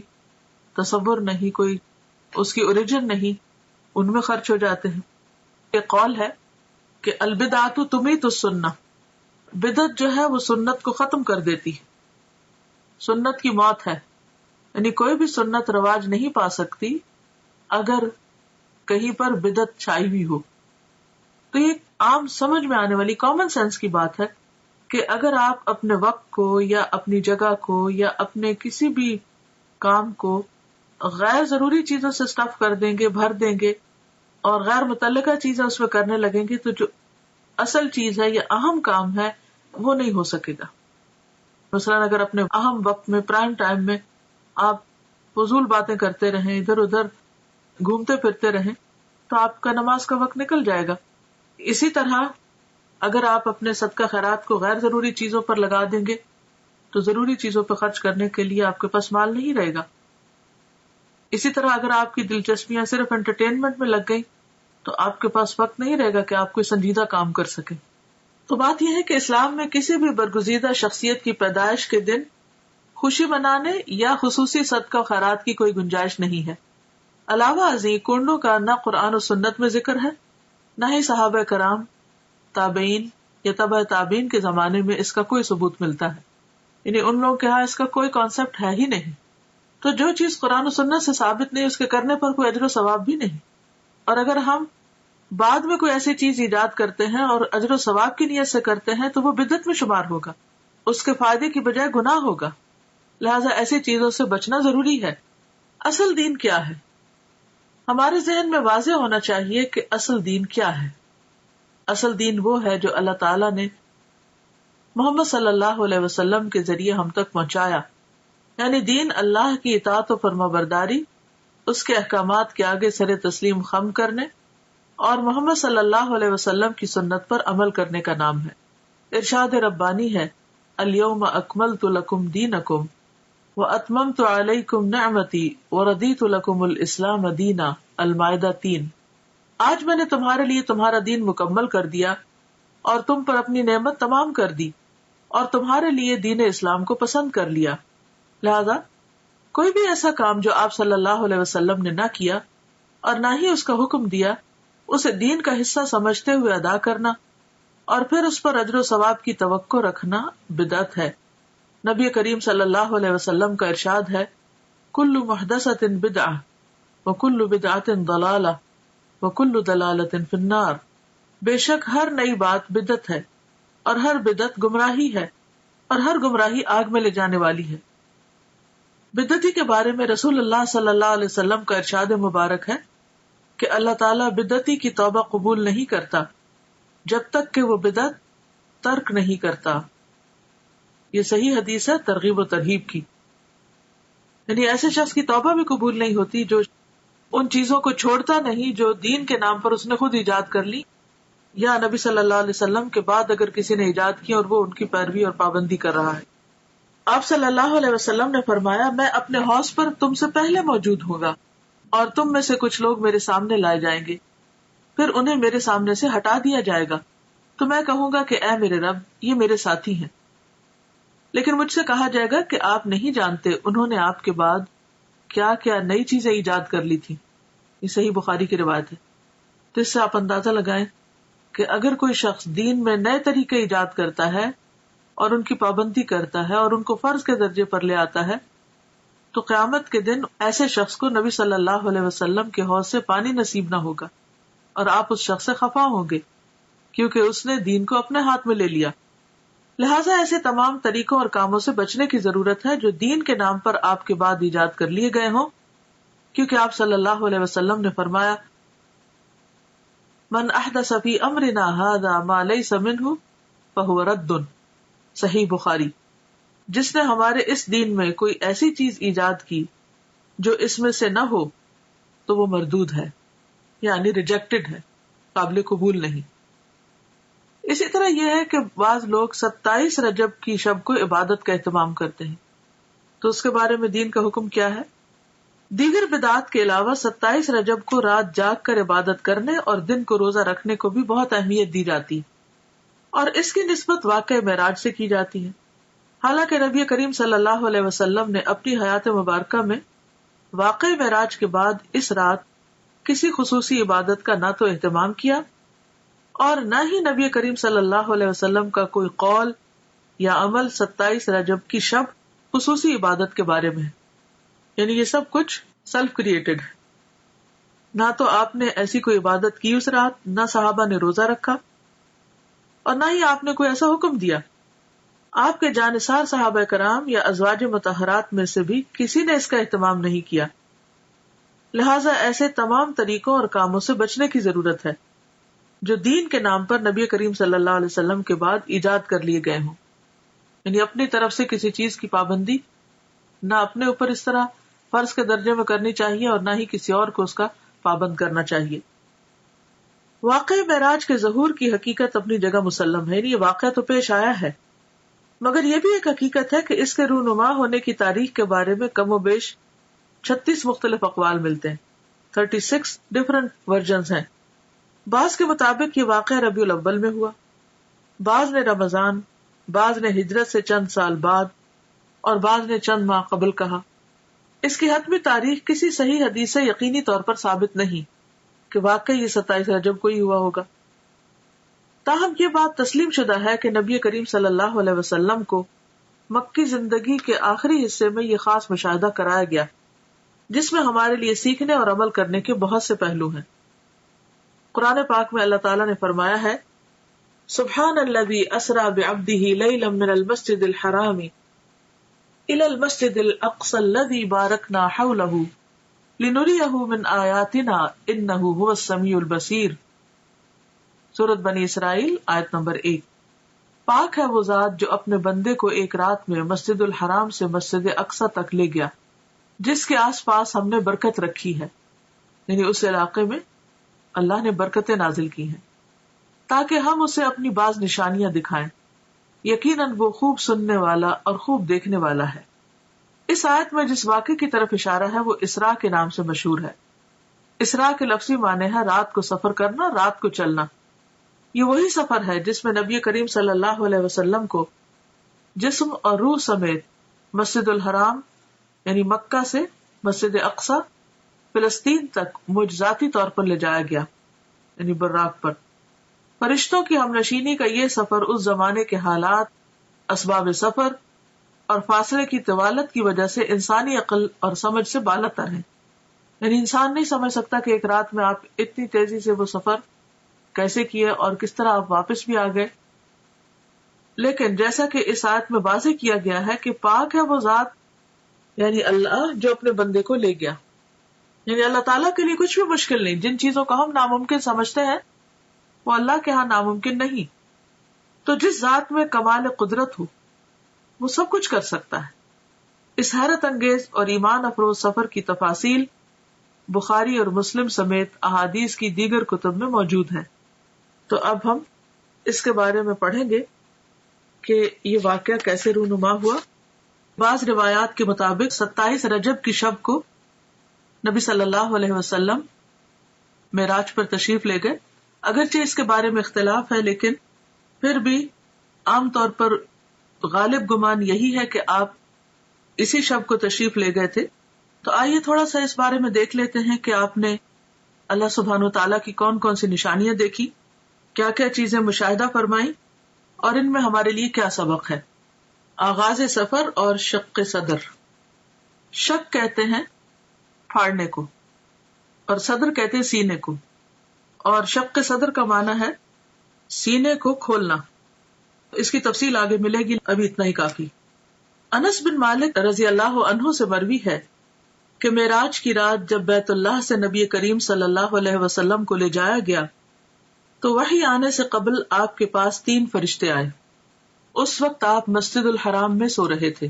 تصور نہیں، کوئی اس کی اوریجن نہیں، ان میں خرچ ہو جاتے ہیں. یہ قول ہے کہ البدعۃ تمیت السنہ، بدعت جو ہے وہ سنت کو ختم کر دیتی ہے، سنت کی موت ہے. یعنی کوئی بھی سنت رواج نہیں پا سکتی اگر کہیں پر بدعت چھائی ہوئی ہو. تو یہ عام سمجھ میں آنے والی کامن سینس کی بات ہے کہ اگر آپ اپنے وقت کو یا اپنی جگہ کو یا اپنے کسی بھی کام کو غیر ضروری چیزوں سے اسٹف کر دیں گے، بھر دیں گے اور غیر متعلقہ چیزیں اس میں کرنے لگیں گے، تو جو اصل چیز ہے یا اہم کام ہے وہ نہیں ہو سکے گا. مثلاً اگر اپنے اہم وقت میں، پرائم ٹائم میں آپ فضول باتیں کرتے رہیں، ادھر ادھر گھومتے پھرتے رہیں، تو آپ کا نماز کا وقت نکل جائے گا. اسی طرح اگر آپ اپنے صدقہ خیرات کو غیر ضروری چیزوں پر لگا دیں گے تو ضروری چیزوں پہ خرچ کرنے کے لیے آپ کے پاس مال نہیں رہے گا. اسی طرح اگر آپ کی دلچسپیاں صرف انٹرٹینمنٹ میں لگ گئی تو آپ کے پاس وقت نہیں رہے گا کہ آپ کوئی سنجیدہ کام کر سکیں. تو بات یہ ہے کہ اسلام میں کسی بھی برگزیدہ شخصیت کی پیدائش کے دن خوشی منانے یا خصوصی صدقہ خیرات کی کوئی گنجائش نہیں ہے. علاوہ ازیں کنڈوں کا نہ قرآن و سنت میں ذکر ہے، نہ ہی صحابہ کرام، تابعین یا تبع تابعین کے زمانے میں اس کا کوئی ثبوت ملتا ہے. یعنی ان لوگوں کے ہاں اس کا کوئی کانسیپٹ ہے ہی نہیں. تو جو چیز قرآن و سنت سے ثابت نہیں، اس کے کرنے پر کوئی اجر و ثواب بھی نہیں. اور اگر ہم بعد میں کوئی ایسی چیز ایجاد کرتے ہیں اور اجر و ثواب کی نیت سے کرتے ہیں تو وہ بدعت میں شمار ہوگا، اس کے فائدے کی بجائے گناہ ہوگا. لہٰذا ایسی چیزوں سے بچنا ضروری ہے. اصل دین کیا ہے؟ ہمارے ذہن میں واضح ہونا چاہیے کہ اصل دین کیا ہے. اصل دین وہ ہے جو اللہ تعالیٰ نے محمد صلی اللہ علیہ وسلم کے ذریعے ہم تک پہنچایا. یعنی دین اللہ کی اطاعت و فرمانبرداری، اس کے احکامات کے آگے سر تسلیم خم کرنے اور محمد صلی اللہ علیہ وسلم کی سنت پر عمل کرنے کا نام ہے. ارشاد ربانی ہے، الیوم اکملت لکم دینکم واتممت علیکم نعمتی ورضیت لکم الاسلام دینا. المائدہ 3. آج میں نے تمہارے لیے تمہارا دین مکمل کر دیا اور تم پر اپنی نعمت تمام کر دی اور تمہارے لیے دین اسلام کو پسند کر لیا. لہذا کوئی بھی ایسا کام جو آپ صلی اللہ علیہ وسلم نے نہ کیا اور نہ ہی اس کا حکم دیا، اسے دین کا حصہ سمجھتے ہوئے ادا کرنا اور پھر اس پر اجر و ثواب کی توقع رکھنا بدعت ہے. نبی کریم صلی اللہ علیہ وسلم کا ارشاد ہے، کل محدثۃ بدعہ وکل بدعۃ ضلالہ وکل ضلالۃ فی النار. بے شک ہر نئی بات بدعت ہے اور ہر بدعت گمراہی ہے اور ہر گمراہی آگ میں لے جانے والی ہے. بدعتی کے بارے میں رسول اللہ صلی اللہ علیہ وسلم کا ارشاد مبارک ہے کہ اللہ تعالیٰ بدعتی کی توبہ قبول نہیں کرتا جب تک کہ وہ بدعت ترک نہیں کرتا. یہ صحیح حدیث ہے ترغیب و ترہیب کی. یعنی ایسے شخص کی توبہ بھی قبول نہیں ہوتی جو ان چیزوں کو چھوڑتا نہیں جو دین کے نام پر اس نے خود ایجاد کر لی یا نبی صلی اللہ علیہ وسلم کے بعد اگر کسی نے ایجاد کی اور وہ ان کی پیروی اور پابندی کر رہا ہے. آپ صلی اللہ علیہ وسلم نے فرمایا، میں اپنے حوض پر تم سے پہلے موجود ہوں گا اور تم میں سے کچھ لوگ میرے سامنے لائے جائیں گے، پھر انہیں میرے سامنے سے ہٹا دیا جائے گا تو میں کہوں گا کہ اے میرے رب، یہ میرے ساتھی ہیں. لیکن مجھ سے کہا جائے گا کہ آپ نہیں جانتے انہوں نے آپ کے بعد کیا کیا نئی چیزیں ایجاد کر لی تھی. یہ صحیح بخاری کی روایت ہے. تو اس سے آپ اندازہ لگائیں کہ اگر کوئی شخص دین میں نئے طریقے ایجاد کرتا ہے اور ان کی پابندی کرتا ہے اور ان کو فرض کے درجے پر لے آتا ہے تو قیامت کے دن ایسے شخص کو نبی صلی اللہ علیہ وسلم کے حوض سے پانی نصیب نہ ہوگا اور آپ اس شخص سے خفا ہوں گے کیونکہ اس نے دین کو اپنے ہاتھ میں لے لیا. لہٰذا ایسے تمام طریقوں اور کاموں سے بچنے کی ضرورت ہے جو دین کے نام پر آپ کے بعد ایجاد کر لیے گئے ہوں، کیونکہ آپ صلی اللہ علیہ وسلم نے فرمایا، من احدث فی امرنا ھذا ما لیس منہ فہو رد. صحیح بخاری. جس نے ہمارے اس دین میں کوئی ایسی چیز ایجاد کی جو اس میں سے نہ ہو تو وہ مردود ہے، یعنی ریجیکٹڈ ہے، قابل قبول نہیں. اسی طرح یہ ہے کہ بعض لوگ 27 رجب کی شب کو عبادت کا اہتمام کرتے ہیں، تو اس کے بارے میں دین کا حکم کیا ہے؟ دیگر بدعات کے علاوہ 27 رجب کو رات جاگ کر عبادت کرنے اور دن کو روزہ رکھنے کو بھی بہت اہمیت دی جاتی ہے اور اس کی نسبت واقعہ معراج سے کی جاتی ہے. حالانکہ نبی کریم صلی اللہ علیہ وسلم نے اپنی حیات مبارکہ میں واقع معراج کے بعد اس رات کسی خصوصی عبادت کا نہ تو اہتمام کیا اور نہ ہی نبی کریم صلی اللہ علیہ وسلم کا کوئی قول یا عمل 27 رجب کی شب خصوصی عبادت کے بارے میں ہے. یعنی یہ سب کچھ سیلف کریٹڈ ہے. نہ تو آپ نے ایسی کوئی عبادت کی اس رات، نہ صحابہ نے روزہ رکھا، اور نہ ہی آپ نے کوئی ایسا حکم دیا. آپ کے جانثار صحابہ کرام یا ازواج مطہرات میں سے بھی کسی نے اس کا اہتمام نہیں کیا. لہٰذا ایسے تمام طریقوں اور کاموں سے بچنے کی ضرورت ہے جو دین کے نام پر نبی کریم صلی اللہ علیہ وسلم کے بعد ایجاد کر لیے گئے ہوں. یعنی اپنی طرف سے کسی چیز کی پابندی نہ اپنے اوپر اس طرح فرض کے درجے میں کرنی چاہیے اور نہ ہی کسی اور کو اس کا پابند کرنا چاہیے. واقع معراج کے ظہور کی حقیقت اپنی جگہ مسلم ہے. یہ واقعہ تو پیش آیا ہے، مگر یہ بھی ایک حقیقت ہے کہ اس کے رونما ہونے کی تاریخ کے بارے میں کم و بیش 36 مختلف اقوال ملتے ہیں. 36 ڈفرنٹ ورژنز ہیں. بعض کے مطابق یہ واقعہ ربیع الاول میں ہوا، بعض نے رمضان، بعض نے ہجرت سے چند سال بعد اور بعض نے چند ماہ قبل کہا. اس کی حتمی تاریخ کسی صحیح حدیث سے یقینی طور پر ثابت نہیں کہ واقعی یہ 27 رجب کو ہی ہوا ہوگا. تاہم یہ بات تسلیم شدہ ہے کہ نبی کریم صلی اللہ علیہ وسلم کو مکی زندگی کے آخری حصے میں یہ خاص مشاہدہ کرایا گیا جس میں ہمارے لیے سیکھنے اور عمل کرنے کے بہت سے پہلو ہیں. قرآن پاک میں اللہ تعالیٰ نے فرمایا ہے، سبحان الذی اسری بعبدہ لیلا من المسجد الحرام الی المسجد الاقصی الذی بارکنا حولہ لنریہ من آیاتنا انہ هو السمیع البصیر. سورۃ بنی اسرائیل آیت نمبر 1. پاک ہے وہ ذات جو اپنے بندے کو ایک رات میں مسجد الحرام سے مسجد اقصی تک لے گیا جس کے آس پاس ہم نے برکت رکھی ہے. یعنی اس علاقے میں اللہ نے برکتیں نازل کی ہیں تاکہ ہم اسے اپنی بعض نشانیاں دکھائیں. یقیناً وہ خوب سننے والا اور خوب دیکھنے والا ہے. اس آیت میں جس واقعے کی طرف اشارہ ہے وہ اسراء کے نام سے مشہور ہے. اسراء کے لفظی معنی ہے رات کو سفر کرنا، رات کو چلنا. یہ وہی سفر ہے جس میں نبی کریم صلی اللہ علیہ وسلم کو جسم اور روح سمیت مسجد الحرام یعنی مکہ سے مسجد اقصی فلسطین تک معجزاتی طور پر لے جایا گیا، یعنی براق پر. فرشتوں کی ہمنشینی کا یہ سفر اس زمانے کے حالات، اسباب سفر اور فاصلے کی طوالت کی وجہ سے انسانی عقل اور سمجھ سے بالا تر ہے. یعنی انسان نہیں سمجھ سکتا کہ ایک رات میں آپ اتنی تیزی سے وہ سفر کیسے کیے اور کس طرح آپ واپس بھی آ گئے. لیکن جیسا کہ اس آیت میں واضح کیا گیا ہے کہ پاک ہے وہ ذات یعنی اللہ جو اپنے بندے کو لے گیا. یعنی اللہ تعالیٰ کے لیے کچھ بھی مشکل نہیں. جن چیزوں کو ہم ناممکن سمجھتے ہیں وہ اللہ کے ہاں ناممکن نہیں. تو جس ذات میں کمال قدرت ہو وہ سب کچھ کر سکتا ہے. اس حیرت انگیز اور ایمان افروز سفر کی تفاصیل بخاری اور مسلم سمیت احادیث کی دیگر کتب میں موجود ہیں. تو اب ہم اس کے بارے میں پڑھیں گے کہ یہ واقعہ کیسے رونما ہوا. بعض روایات کے مطابق 27 رجب کی شب کو نبی صلی اللہ علیہ وسلم معراج پر تشریف لے گئے. اگرچہ اس کے بارے میں اختلاف ہے لیکن پھر بھی عام طور پر غالب گمان یہی ہے کہ آپ اسی شب کو تشریف لے گئے تھے. تو آئیے تھوڑا سا اس بارے میں دیکھ لیتے ہیں کہ آپ نے اللہ سبحانہ و تعالیٰ کی کون کون سی نشانیاں دیکھی، کیا کیا چیزیں مشاہدہ فرمائیں اور ان میں ہمارے لیے کیا سبق ہے. آغاز سفر اور شق صدر. شق کہتے ہیں پھاڑنے کو اور صدر کہتے ہیں سینے کو، اور شق صدر کا معنی ہے سینے کو کھولنا. اس کی تفصیل آگے ملے گی، ابھی اتنا ہی کافی. انس بن مالک رضی اللہ عنہ سے مروی ہے کہ معراج کی رات جب بیت اللہ سے نبی کریم صلی اللہ علیہ وسلم کو لے جایا گیا تو وحی آنے سے قبل آپ کے پاس 3 فرشتے آئے. اس وقت آپ مسجد الحرام میں سو رہے تھے.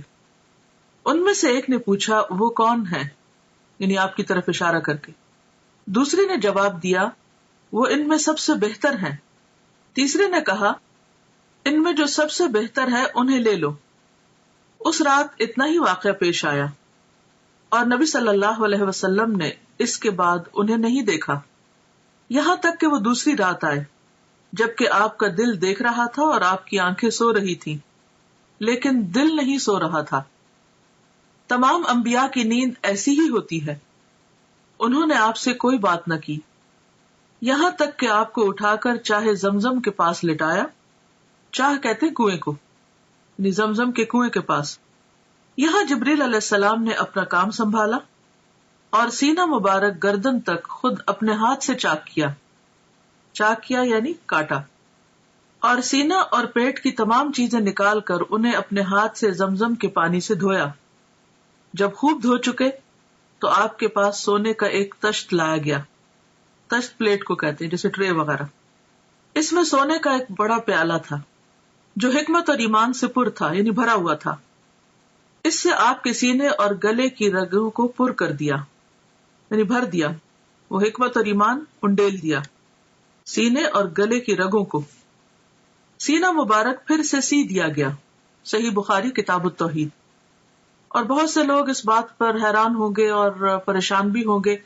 ان میں سے ایک نے پوچھا وہ کون ہے، یعنی آپ کی طرف اشارہ کر کے. دوسرے نے جواب دیا وہ ان میں سب سے بہتر ہیں. تیسرے نے کہا ان میں جو سب سے بہتر ہے انہیں لے لو. اس رات اتنا ہی واقعہ پیش آیا اور نبی صلی اللہ علیہ وسلم نے اس کے بعد انہیں نہیں دیکھا یہاں تک کہ وہ دوسری رات آئے جبکہ آپ کا دل دیکھ رہا تھا اور آپ کی آنکھیں سو رہی تھیں. لیکن دل نہیں سو رہا تھا. تمام انبیاء کی نیند ایسی ہی ہوتی ہے. انہوں نے آپ سے کوئی بات نہ کی یہاں تک کہ آپ کو اٹھا کر چاہے زمزم کے پاس لٹایا. چاہ کہتے ہیں کنویں کو، یعنی زمزم کے کنویں کے پاس. یہاں جبریل علیہ السلام نے اپنا کام سنبھالا اور سینہ مبارک گردن تک خود اپنے ہاتھ سے چاک کیا. چاک کیا یعنی کاٹا، اور سینہ اور پیٹ کی تمام چیزیں نکال کر انہیں اپنے ہاتھ سے زمزم کے پانی سے دھویا. جب خوب دھو چکے تو آپ کے پاس سونے کا ایک تشت لایا گیا. تشت پلیٹ کو کہتے ہیں، جیسے ٹرے وغیرہ. اس میں سونے کا ایک بڑا پیالہ تھا جو حکمت اور ایمان سے پر تھا، یعنی بھرا ہوا تھا. اس سے آپ کے سینے اور گلے کی رگوں کو پر کر دیا، یعنی بھر دیا. وہ حکمت اور ایمان انڈیل دیا سینے اور گلے کی رگوں کو. سینہ مبارک پھر سے سی دیا گیا. صحیح بخاری کتاب التوحید. اور بہت سے لوگ اس بات پر حیران ہوں گے اور پریشان بھی ہوں گے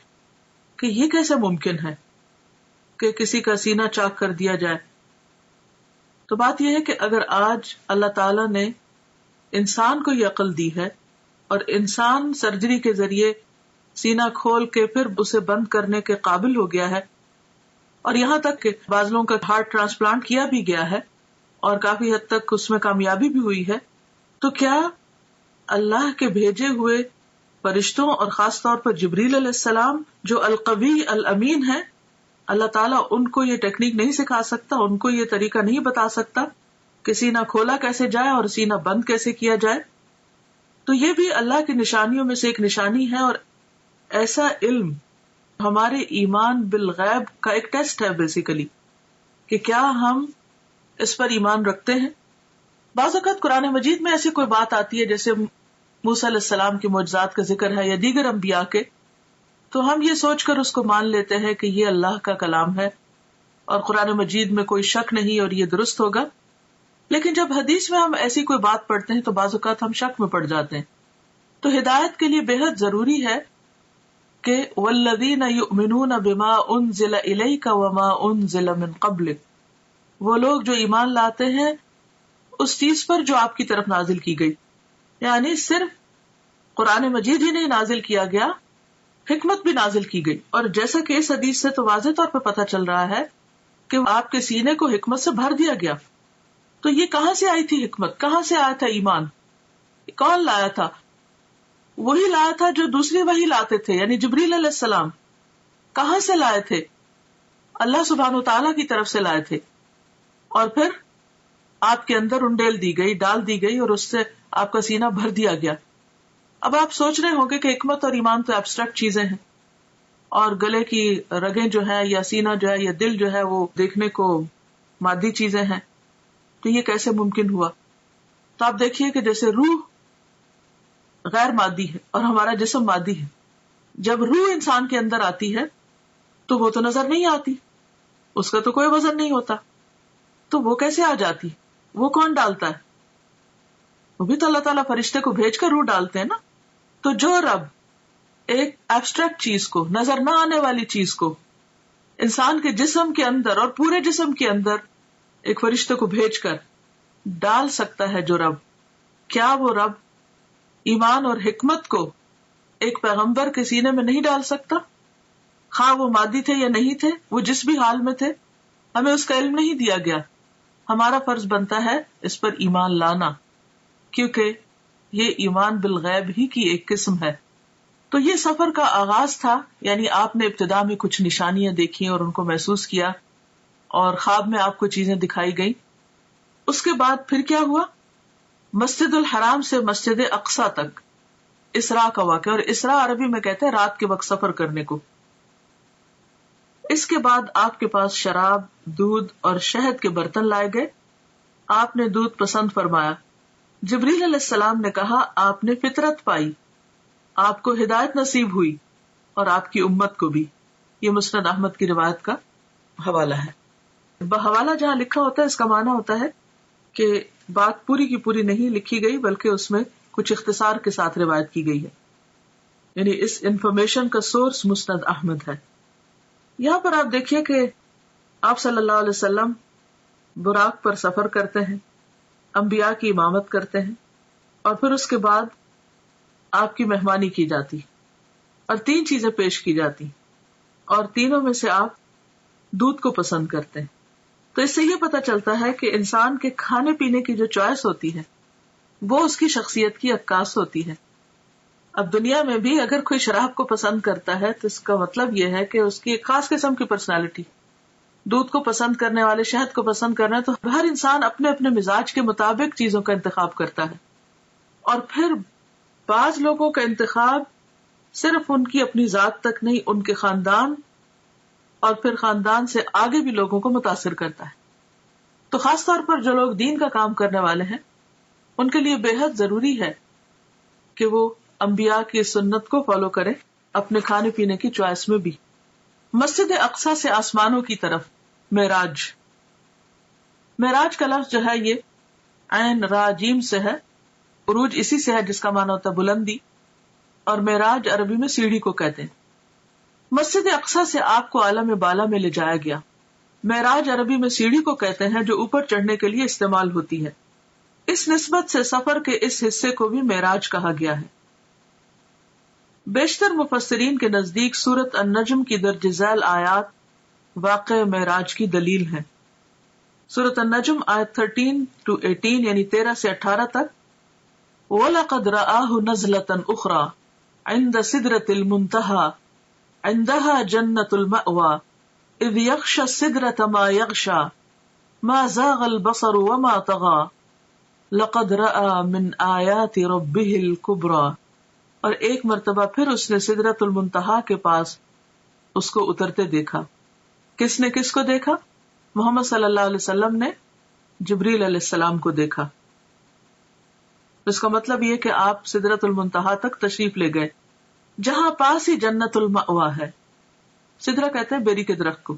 کہ یہ کیسے ممکن ہے کہ کسی کا سینہ چاک کر دیا جائے. تو بات یہ ہے کہ اگر آج اللہ تعالیٰ نے انسان کو یہ عقل دی ہے اور انسان سرجری کے ذریعے سینہ کھول کے پھر اسے بند کرنے کے قابل ہو گیا ہے، اور یہاں تک کہ بعض لوگوں کا ہارٹ ٹرانسپلانٹ کیا بھی گیا ہے اور کافی حد تک اس میں کامیابی بھی ہوئی ہے، تو کیا اللہ کے بھیجے ہوئے فرشتوں اور خاص طور پر جبریل علیہ السلام جو القوی الامین ہے، اللہ تعالیٰ ان کو یہ ٹیکنیک نہیں سکھا سکتا، ان کو یہ طریقہ نہیں بتا سکتا کہ سینہ کھولا کیسے جائے اور سینہ بند کیسے کیا جائے؟ تو یہ بھی اللہ کی نشانیوں میں سے ایک نشانی ہے، اور ایسا علم ہمارے ایمان بالغیب کا ایک ٹیسٹ ہے بیسیکلی، کہ کیا ہم اس پر ایمان رکھتے ہیں. بعض اوقات قرآن مجید میں ایسی کوئی بات آتی ہے جیسے موسیٰ علیہ السلام کے معجزات کا ذکر ہے یا دیگر انبیاء کے، تو ہم یہ سوچ کر اس کو مان لیتے ہیں کہ یہ اللہ کا کلام ہے اور قرآن مجید میں کوئی شک نہیں اور یہ درست ہوگا. لیکن جب حدیث میں ہم ایسی کوئی بات پڑھتے ہیں تو بعض اوقات ہم شک میں پڑ جاتے ہیں. تو ہدایت کے لیے بے حد ضروری ہے کہ والذین یؤمنون بما انزل الیک وما انزل من قبلک، وہ لوگ جو ایمان لاتے ہیں اس چیز پر جو آپ کی طرف نازل کی گئی. یعنی صرف قرآن مجید ہی نہیں نازل کیا گیا، حکمت بھی نازل کی گئی. اور جیسا کہ اس حدیث سے تو واضح طور پہ پتہ چل رہا ہے کہ آپ کے سینے کو حکمت سے بھر دیا گیا. تو یہ کہاں سے آئی تھی حکمت؟ کہاں سے آیا تھا ایمان؟ کون لایا تھا؟ وہی لایا تھا جو دوسری وحی لاتے تھے، یعنی جبریل علیہ السلام. کہاں سے لائے تھے؟ اللہ سبحانہ وتعالیٰ کی طرف سے لائے تھے، اور پھر آپ کے اندر انڈیل دی گئی، ڈال دی گئی، اور اس سے آپ کا سینہ بھر دیا گیا. اب آپ سوچ رہے ہوں گے کہ حکمت اور ایمان تو ایبسٹریکٹ چیزیں ہیں، اور گلے کی رگیں جو ہے یا سینہ جو ہے یا دل جو ہے وہ دیکھنے کو مادی چیزیں ہیں، تو یہ کیسے ممکن ہوا؟ تو آپ دیکھیے کہ جیسے روح غیر مادی ہے اور ہمارا جسم مادی ہے. جب روح انسان کے اندر آتی ہے تو وہ تو نظر نہیں آتی، اس کا تو کوئی وزن نہیں ہوتا، تو وہ کیسے آ جاتی؟ وہ کون ڈالتا ہے؟ وہ بھی تو اللہ تعالیٰ فرشتے کو بھیج کر روح ڈالتے ہیں نا. تو جو رب ایک ایبسٹریکٹ چیز کو، نظر نہ آنے والی چیز کو انسان کے جسم کے اندر اور پورے جسم کے اندر ایک فرشتے کو بھیج کر ڈال سکتا ہے، جو رب، کیا وہ رب ایمان اور حکمت کو ایک پیغمبر کے سینے میں نہیں ڈال سکتا؟ خواہ وہ مادی تھے یا نہیں تھے، وہ جس بھی حال میں تھے، ہمیں اس کا علم نہیں دیا گیا. ہمارا فرض بنتا ہے اس پر ایمان لانا، کیونکہ یہ ایمان بالغیب ہی کی ایک قسم ہے. تو یہ سفر کا آغاز تھا، یعنی آپ نے ابتدا میں کچھ نشانیاں دیکھی اور ان کو محسوس کیا، اور خواب میں آپ کو چیزیں دکھائی گئی. اس کے بعد پھر کیا ہوا؟ مسجد الحرام سے مسجد اقصی تک اسراء کا واقعہ، اور اسراء عربی میں کہتے ہیں رات کے وقت سفر کرنے کو. اس کے بعد آپ کے پاس شراب، دودھ اور شہد کے برتن لائے گئے. آپ نے دودھ پسند فرمایا. جبریل علیہ السلام نے کہا آپ نے فطرت پائی، آپ کو ہدایت نصیب ہوئی، اور آپ کی امت کو بھی. یہ مسند احمد کی روایت کا حوالہ ہے. حوالہ جہاں لکھا ہوتا ہے اس کا معنی ہوتا ہے کہ بات پوری کی پوری نہیں لکھی گئی، بلکہ اس میں کچھ اختصار کے ساتھ روایت کی گئی ہے. یعنی اس انفارمیشن کا سورس مسند احمد ہے. یہاں پر آپ دیکھیے کہ آپ صلی اللہ علیہ وسلم براق پر سفر کرتے ہیں، انبیاء کی امامت کرتے ہیں، اور پھر اس کے بعد آپ کی مہمانی کی جاتی اور 3 چیزیں پیش کی جاتی، اور تینوں میں سے آپ دودھ کو پسند کرتے ہیں. تو اس سے یہ پتہ چلتا ہے کہ انسان کے کھانے پینے کی جو چوائس ہوتی ہے وہ اس کی شخصیت کی عکاس ہوتی ہے. اب دنیا میں بھی اگر کوئی شراب کو پسند کرتا ہے تو اس کا مطلب یہ ہے کہ اس کی ایک خاص قسم کی پرسنالٹی. دودھ کو پسند کرنے والے شہد کو پسند کرنا، تو ہر انسان اپنے اپنے مزاج کے مطابق چیزوں کا انتخاب کرتا ہے. اور پھر بعض لوگوں کا انتخاب صرف ان کی اپنی ذات تک نہیں، ان کے خاندان اور پھر خاندان سے آگے بھی لوگوں کو متاثر کرتا ہے. تو خاص طور پر جو لوگ دین کا کام کرنے والے ہیں ان کے لیے بے حد ضروری ہے کہ وہ انبیاء کی سنت کو فالو کریں اپنے کھانے پینے کی چوائس میں بھی. مسجد اقصی سے آسمانوں کی طرف معراج. معراج کا لفظ جو ہے یہ عین را جیم سے ہے. عروج اسی سے ہے جس کا معنی ہوتا ہے بلندی، اور معراج عربی میں سیڑھی کو کہتے ہیں. مسجد اقصی سے آپ کو عالم بالا میں لے جایا گیا. معراج عربی میں سیڑھی کو کہتے ہیں جو اوپر چڑھنے کے لیے استعمال ہوتی ہے. اس نسبت سے سفر کے اس حصے کو بھی معراج کہا گیا ہے. بیشتر مفسرین کے نزدیک سورۃ النجم کی درج ذیل آیات واقع معراج کی دلیل ہیں. سورۃ النجم آیت 13-18 یعنی 13 سے 18 تک. وَلَقَدْ رَآهُ نَزْلَةً أُخْرَى عِنْدَ سِدْرَةِ الْمُنْتَهَى عِنْدَهَا جَنَّةُ الْمَأْوَى إِذْ يَغْشَى السِّدْرَةَ مَا يَغْشَى مَا زَاغَ الْبَصَرُ وَمَا طَغَى لَقَدْ رَأَى مِنْ آيَاتِ رَبِّهِ الْكُبْرَى. اور ایک مرتبہ پھر اس نے سدرۃ المنتہا کے پاس اس کو اترتے دیکھا. کس نے کس کو دیکھا؟ محمد صلی اللہ علیہ وسلم نے جبریل علیہ السلام کو دیکھا. اس کا مطلب یہ کہ آپ سدرۃ المنتہا تک تشریف لے گئے جہاں پاس ہی جنت المأوا ہے. سدرہ کہتے ہیں بیری کے درخت کو.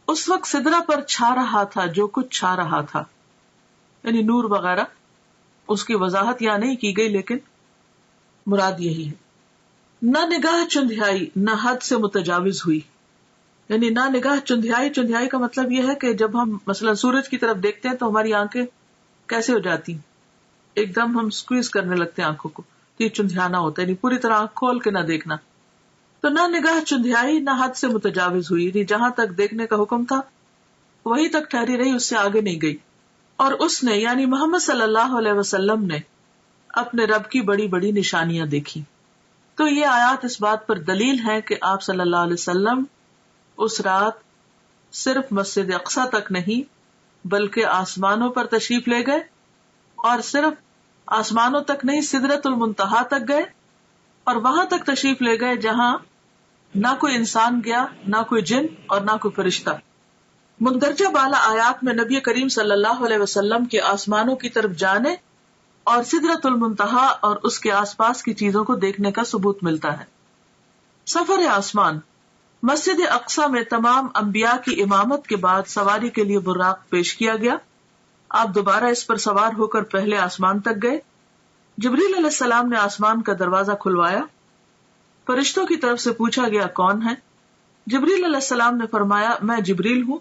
اس وقت سدرہ پر چھا رہا تھا جو کچھ چھا رہا تھا، یعنی نور وغیرہ. اس کی وضاحت یہاں نہیں کی گئی لیکن مراد یہی ہے. نہ نگاہ چندھیائی نہ حد سے متجاوز ہوئی، یعنی نہ نگاہ چندھیائی. چندھیائی کا مطلب یہ ہے کہ جب ہم مثلا سورج کی طرف دیکھتے ہیں تو ہماری آنکھیں کیسے ہو جاتی ہیں، ایک دم ہم سکویز کرنے لگتے ہیں آنکھوں کو. یہ چندھیانا ہوتا ہے، یعنی پوری طرح آنکھ کھول کے نہ دیکھنا. تو نہ نگاہ چندھیائی نہ حد سے متجاوز ہوئی، یعنی جہاں تک دیکھنے کا حکم تھا وہی تک ٹھہری رہی، اس سے آگے نہیں گئی. اور اس نے یعنی محمد صلی اللہ علیہ وسلم نے اپنے رب کی بڑی بڑی نشانیاں دیکھی. تو یہ آیات اس بات پر دلیل ہے کہ آپ صلی اللہ علیہ وسلم اس رات صرف مسجد اقصی تک نہیں بلکہ آسمانوں پر تشریف لے گئے، اور صرف آسمانوں تک نہیں سدرۃ المنتہا تک گئے، اور وہاں تک تشریف لے گئے جہاں نہ کوئی انسان گیا، نہ کوئی جن اور نہ کوئی فرشتہ. مندرجہ بالا آیات میں نبی کریم صلی اللہ علیہ وسلم کے آسمانوں کی طرف جانے اور سدرۃ المنتہا اور اس کے آس پاس کی چیزوں کو دیکھنے کا ثبوت ملتا ہے. سفر آسمان. مسجد اقصی میں تمام انبیاء کی امامت کے بعد سواری کے لیے براق پیش کیا گیا. آپ دوبارہ اس پر سوار ہو کر پہلے آسمان تک گئے. جبریل علیہ السلام نے آسمان کا دروازہ کھلوایا. فرشتوں کی طرف سے پوچھا گیا کون ہے؟ جبریل علیہ السلام نے فرمایا میں جبریل ہوں.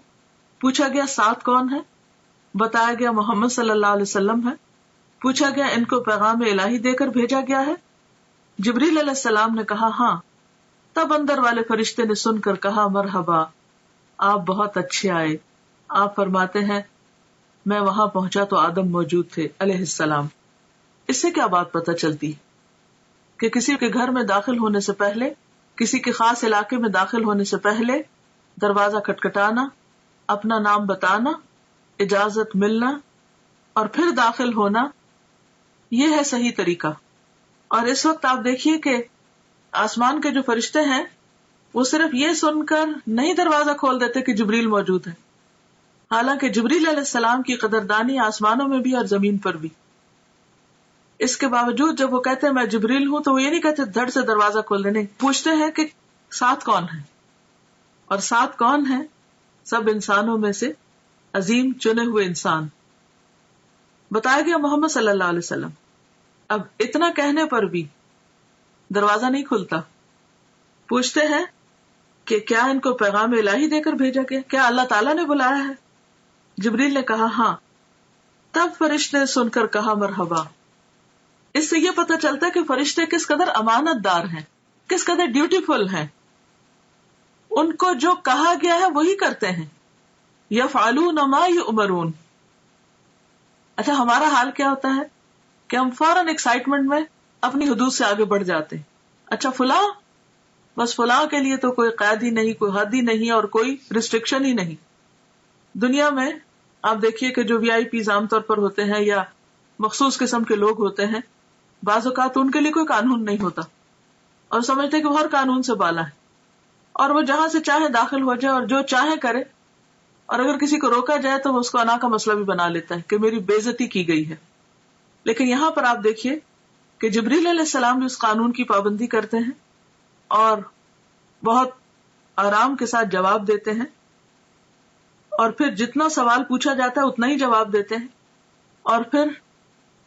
پوچھا گیا ساتھ کون ہے؟ بتایا گیا محمد صلی اللہ علیہ وسلم ہے. پوچھا گیا ان کو پیغام الہی دے کر بھیجا گیا ہے؟ جبریل علیہ السلام نے کہا ہاں. تب اندر والے فرشتے نے سن کر کہا مرحبا، آپ بہت اچھے آئے. آپ فرماتے ہیں میں وہاں پہنچا تو آدم موجود تھے علیہ السلام. اس سے کیا بات پتہ چلتی کہ کسی کے گھر میں داخل ہونے سے پہلے، کسی کے خاص علاقے میں داخل ہونے سے پہلے دروازہ کھٹکھٹانا، اپنا نام بتانا، اجازت ملنا اور پھر داخل ہونا، یہ ہے صحیح طریقہ. اور اس وقت آپ دیکھیے کہ آسمان کے جو فرشتے ہیں وہ صرف یہ سن کر نہیں دروازہ کھول دیتے کہ جبریل موجود ہے، حالانکہ جبریل علیہ السلام کی قدردانی آسمانوں میں بھی اور زمین پر بھی. اس کے باوجود جب وہ کہتے ہیں میں جبریل ہوں تو وہ یہ نہیں کہتے دھڑ سے دروازہ کھول دے، نہیں، پوچھتے ہیں کہ ساتھ کون ہے. اور ساتھ کون ہے؟ سب انسانوں میں سے عظیم چنے ہوئے انسان. بتایا گیا محمد صلی اللہ علیہ وسلم. اب اتنا کہنے پر بھی دروازہ نہیں کھلتا. پوچھتے ہیں کہ کیا ان کو پیغام الہی دے کر بھیجا گیا؟ کیا اللہ تعالیٰ نے بلایا ہے؟ جبریل نے کہا ہاں. تب فرشتے نے سن کر کہا مرحبا. اس سے یہ پتہ چلتا ہے کہ فرشتے کس قدر امانت دار ہیں، کس قدر ڈیوٹیفل ہیں. ان کو جو کہا گیا ہے وہی کرتے ہیں. یفعلون ما یؤمرون. اچھا ہمارا حال کیا ہوتا ہے کہ ہم فوراً ایکسائٹمنٹ میں اپنی حدود سے آگے بڑھ جاتے ہیں. اچھا فلاں، بس فلاں کے لیے تو کوئی قید ہی نہیں، کوئی حد ہی نہیں اور کوئی ریسٹرکشن ہی نہیں. دنیا میں آپ دیکھیے کہ جو VIP عام طور پر ہوتے ہیں یا مخصوص قسم کے لوگ ہوتے ہیں، بعض اوقات ان کے لیے کوئی قانون نہیں ہوتا اور سمجھتے کہ وہ ہر قانون سے بالا ہے اور وہ جہاں سے چاہے داخل ہو جائے اور جو چاہے کرے، اور اگر کسی کو روکا جائے تو وہ اس کو انا کا مسئلہ بھی بنا لیتا ہے کہ میری بے عزتی کی گئی ہے. لیکن یہاں پر آپ دیکھیے کہ جبریل علیہ السلام بھی اس قانون کی پابندی کرتے ہیں اور بہت آرام کے ساتھ جواب دیتے ہیں، اور پھر جتنا سوال پوچھا جاتا ہے اتنا ہی جواب دیتے ہیں، اور پھر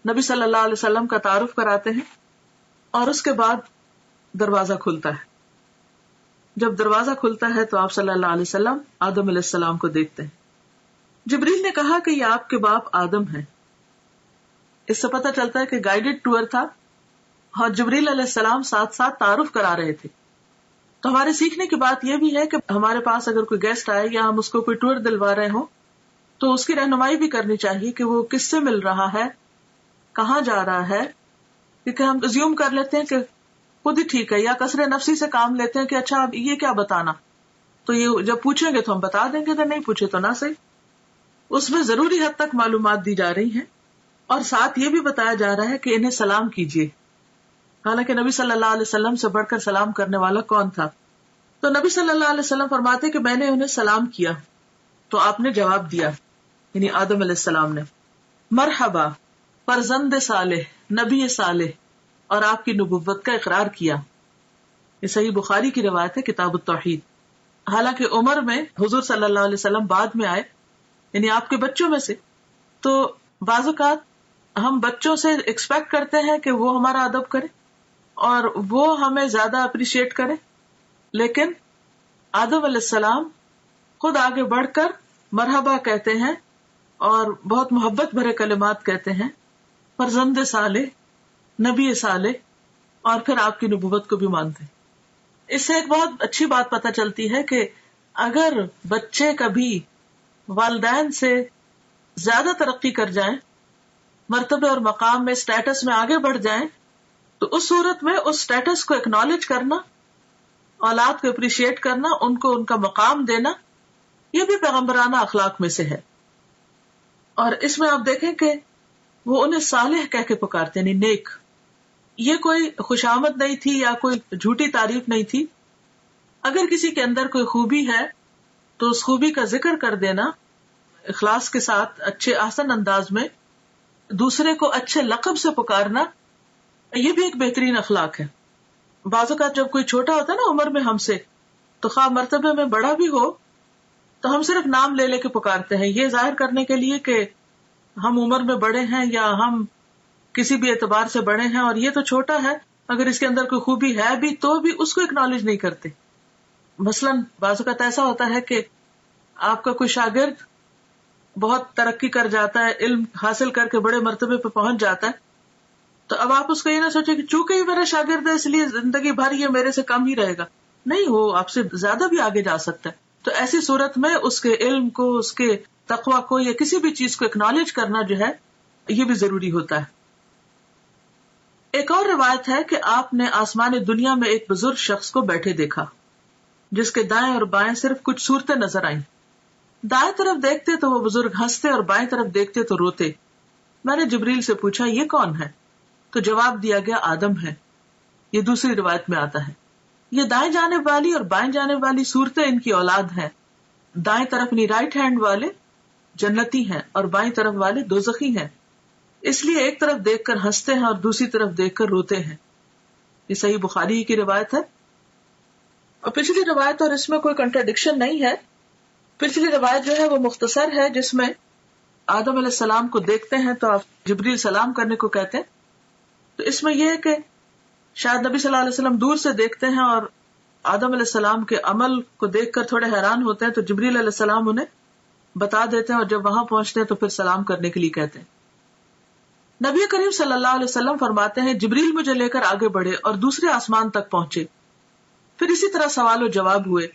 نبی صلی اللہ علیہ وسلم کا تعارف کراتے ہیں، اور اس کے بعد دروازہ کھلتا ہے. جب دروازہ کھلتا ہے تو آپ صلی اللہ علیہ وسلم آدم علیہ السلام کو دیکھتے ہیں. جبریل نے کہا کہ یہ آپ کے باپ آدم ہیں. اس سے پتہ چلتا ہے کہ گائیڈڈ ٹور تھا اور جبریل علیہ السلام ساتھ ساتھ تعارف کرا رہے تھے. تو ہمارے سیکھنے کی بات یہ بھی ہے کہ ہمارے پاس اگر کوئی گیسٹ آئے یا ہم اس کو کوئی ٹور دلوا رہے ہوں تو اس کی رہنمائی بھی کرنی چاہیے کہ وہ کس سے مل رہا ہے، کہاں جا رہا ہے. کیونکہ ہم ازیوم کر لیتے ہیں کہ خود ہی ٹھیک ہے، یا کثر نفسی سے کام لیتے ہیں کہ اچھا اب یہ کیا بتانا، تو یہ جب پوچھیں گے تو ہم بتا دیں گے، تو نہیں پوچھے تو نہ صحیح. اس میں ضروری حد تک معلومات دی جا رہی ہیں اور ساتھ یہ بھی بتایا جا رہا ہے کہ انہیں سلام کیجیے. حالانکہ نبی صلی اللہ علیہ وسلم سے بڑھ کر سلام کرنے والا کون تھا؟ تو نبی صلی اللہ علیہ وسلم فرماتے کہ میں نے انہیں سلام کیا تو آپ نے جواب دیا، یعنی آدم علیہ السلام نے، مرحبا فرزند صالح، نبی صالح، اور آپ کی نبوت کا اقرار کیا. یہ صحیح بخاری کی روایت ہے کتاب التوحید. حالانکہ عمر میں حضور صلی اللہ علیہ وسلم بعد میں آئے، یعنی آپ کے بچوں میں سے، تو بعض اوقات ہم بچوں سے ایکسپیکٹ کرتے ہیں کہ وہ ہمارا ادب کرے اور وہ ہمیں زیادہ اپریشیٹ کرے، لیکن آدم علیہ السلام خود آگے بڑھ کر مرحبا کہتے ہیں اور بہت محبت بھرے کلمات کہتے ہیں، فرزند صالح، نبی صالح، اور پھر آپ کی نبوت کو بھی مانتے ہیں. اس سے ایک بہت اچھی بات پتہ چلتی ہے کہ اگر بچے کبھی والدین سے زیادہ ترقی کر جائیں، مرتبے اور مقام میں، اسٹیٹس میں آگے بڑھ جائیں، تو اس صورت میں اس اسٹیٹس کو اکنالج کرنا، اولاد کو اپریشیٹ کرنا، ان کو ان کا مقام دینا، یہ بھی پیغمبرانہ اخلاق میں سے ہے. اور اس میں آپ دیکھیں کہ وہ انہیں صالح کہہ کے پکارتے یعنی نیک. یہ کوئی خوشامد نہیں تھی یا کوئی جھوٹی تعریف نہیں تھی. اگر کسی کے اندر کوئی خوبی ہے تو اس خوبی کا ذکر کر دینا اخلاص کے ساتھ، اچھے آسن انداز میں، دوسرے کو اچھے لقب سے پکارنا، یہ بھی ایک بہترین اخلاق ہے. بعض اوقات جب کوئی چھوٹا ہوتا ہے نا عمر میں ہم سے، تو خواہ مرتبے میں بڑا بھی ہو تو ہم صرف نام لے لے کے پکارتے ہیں، یہ ظاہر کرنے کے لیے کہ ہم عمر میں بڑے ہیں یا ہم کسی بھی اعتبار سے بڑے ہیں، اور یہ تو چھوٹا ہے، اگر اس کے اندر کوئی خوبی ہے بھی تو بھی اس کو اکنالج نہیں کرتے. مثلاً بعض اوقات ایسا ہوتا ہے کہ آپ کا کوئی شاگرد بہت ترقی کر جاتا ہے، علم حاصل کر کے بڑے مرتبے پہ پہنچ جاتا ہے، تو اب آپ اس کو یہ نہ سوچیں کہ چونکہ یہ میرا شاگرد ہے اس لیے زندگی بھر یہ میرے سے کم ہی رہے گا. نہیں، وہ آپ سے زیادہ بھی آگے جا سکتا ہے. تو ایسی صورت میں اس کے علم کو، اس کے تقویٰ کو یا کسی بھی چیز کو اکنالج کرنا جو ہے یہ بھی ضروری ہوتا ہے. ایک اور روایت ہے کہ آپ نے آسمان دنیا میں ایک بزرگ شخص کو بیٹھے دیکھا جس کے دائیں اور بائیں صرف کچھ صورتیں نظر آئیں. دائیں طرف دیکھتے تو وہ بزرگ ہنستے اور بائیں طرف دیکھتے تو روتے. میں نے جبریل سے پوچھا یہ کون ہے؟ تو جواب دیا گیا آدم ہے. یہ دوسری روایت میں آتا ہے. یہ دائیں جانب والی اور بائیں جانب والی صورتیں ان کی اولاد ہیں. دائیں طرف یعنی رائٹ ہینڈ والے جنتی ہیں اور بائیں طرف والے دوزخی ہیں، اس لیے ایک طرف دیکھ کر ہنستے ہیں اور دوسری طرف دیکھ کر روتے ہیں. یہ صحیح بخاری کی روایت ہے. اور پچھلی روایت اور اس میں کوئی کنٹراڈکشن نہیں ہے. پچھلی روایت جو ہے وہ مختصر ہے، جس میں آدم علیہ السلام کو دیکھتے ہیں تو آپ جبریل سلام کرنے کو کہتے ہیں. تو اس میں یہ ہے کہ شاید نبی صلی اللہ علیہ وسلم دور سے دیکھتے ہیں اور آدم علیہ السلام کے عمل کو دیکھ کر تھوڑے حیران ہوتے ہیں، تو جبریل علیہ السلام انہیں بتا دیتے ہیں اور جب وہاں پہنچتے ہیں تو پھر سلام کرنے کے لیے کہتے ہیں. نبی کریم صلی اللہ علیہ وسلم فرماتے ہیں جبریل مجھے لے کر آگے بڑھے اور دوسرے آسمان تک پہنچے، پھر اسی طرح سوال و جواب ہوئے.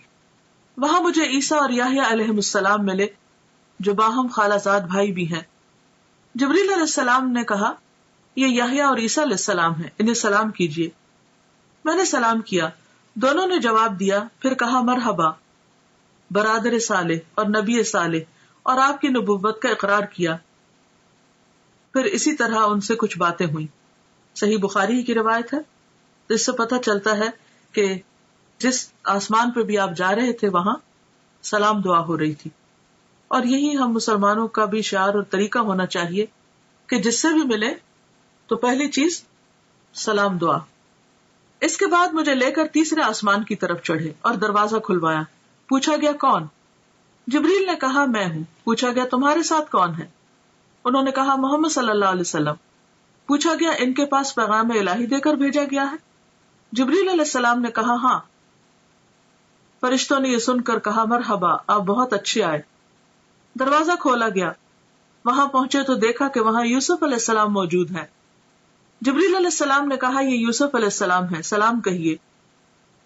وہاں مجھے عیسیٰ اور یحییٰ علیہ السلام ملے جو باہم خالہ زاد بھائی بھی ہیں. جبریل علیہ السلام نے کہا یہ یحییٰ اور عیسیٰ علیہ السلام ہیں، انہیں سلام کیجیے. میں نے سلام کیا، دونوں نے جواب دیا. پھر کہا مرحبا برادر صالح اور نبی صالح، اور آپ کی نبوت کا اقرار کیا. پھر اسی طرح ان سے کچھ باتیں ہوئیں. صحیح بخاری کی روایت ہے. تو اس سے پتہ چلتا ہے کہ جس آسمان پہ بھی آپ جا رہے تھے وہاں سلام دعا ہو رہی تھی. اور یہی ہم مسلمانوں کا بھی شعار اور طریقہ ہونا چاہیے کہ جس سے بھی ملے تو پہلی چیز سلام دعا. اس کے بعد مجھے لے کر تیسرے آسمان کی طرف چڑھے اور دروازہ کھلوایا. پوچھا گیا کون؟ جبریل نے کہا میں ہوں. پوچھا گیا تمہارے ساتھ کون ہے؟ انہوں نے کہا محمد صلی اللہ علیہ وسلم. پوچھا گیا ان کے پاس پیغام الہی دے کر بھیجا گیا ہے؟ جبریل علیہ السلام نے کہا ہاں. فرشتوں نے یہ سن کر کہا مرحبا آپ بہت اچھے آئے. دروازہ کھولا گیا. وہاں پہنچے تو دیکھا کہ وہاں یوسف علیہ السلام موجود ہیں. جبریل علیہ السلام نے کہا یہ یوسف علیہ السلام ہے، سلام کہیے.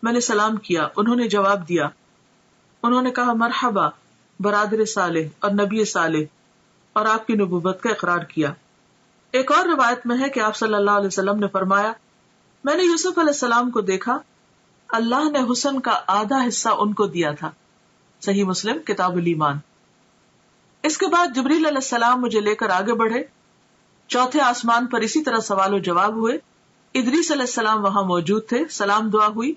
میں نے سلام کیا، انہوں نے جواب دیا. انہوں نے کہا مرحبا برادر صالح اور نبی صالح، اور آپ کی نبوت کا اقرار کیا. ایک اور روایت میں ہے کہ آپ صلی اللہ علیہ وسلم نے فرمایا میں نے یوسف علیہ السلام کو دیکھا، اللہ نے حسن کا آدھا حصہ ان کو دیا تھا. صحیح مسلم کتاب الایمان. اس کے بعد جبریل علیہ السلام مجھے لے کر آگے بڑھے. چوتھے آسمان پر اسی طرح سوال و جواب ہوئے. ادریس علیہ السلام وہاں موجود تھے، سلام دعا ہوئی.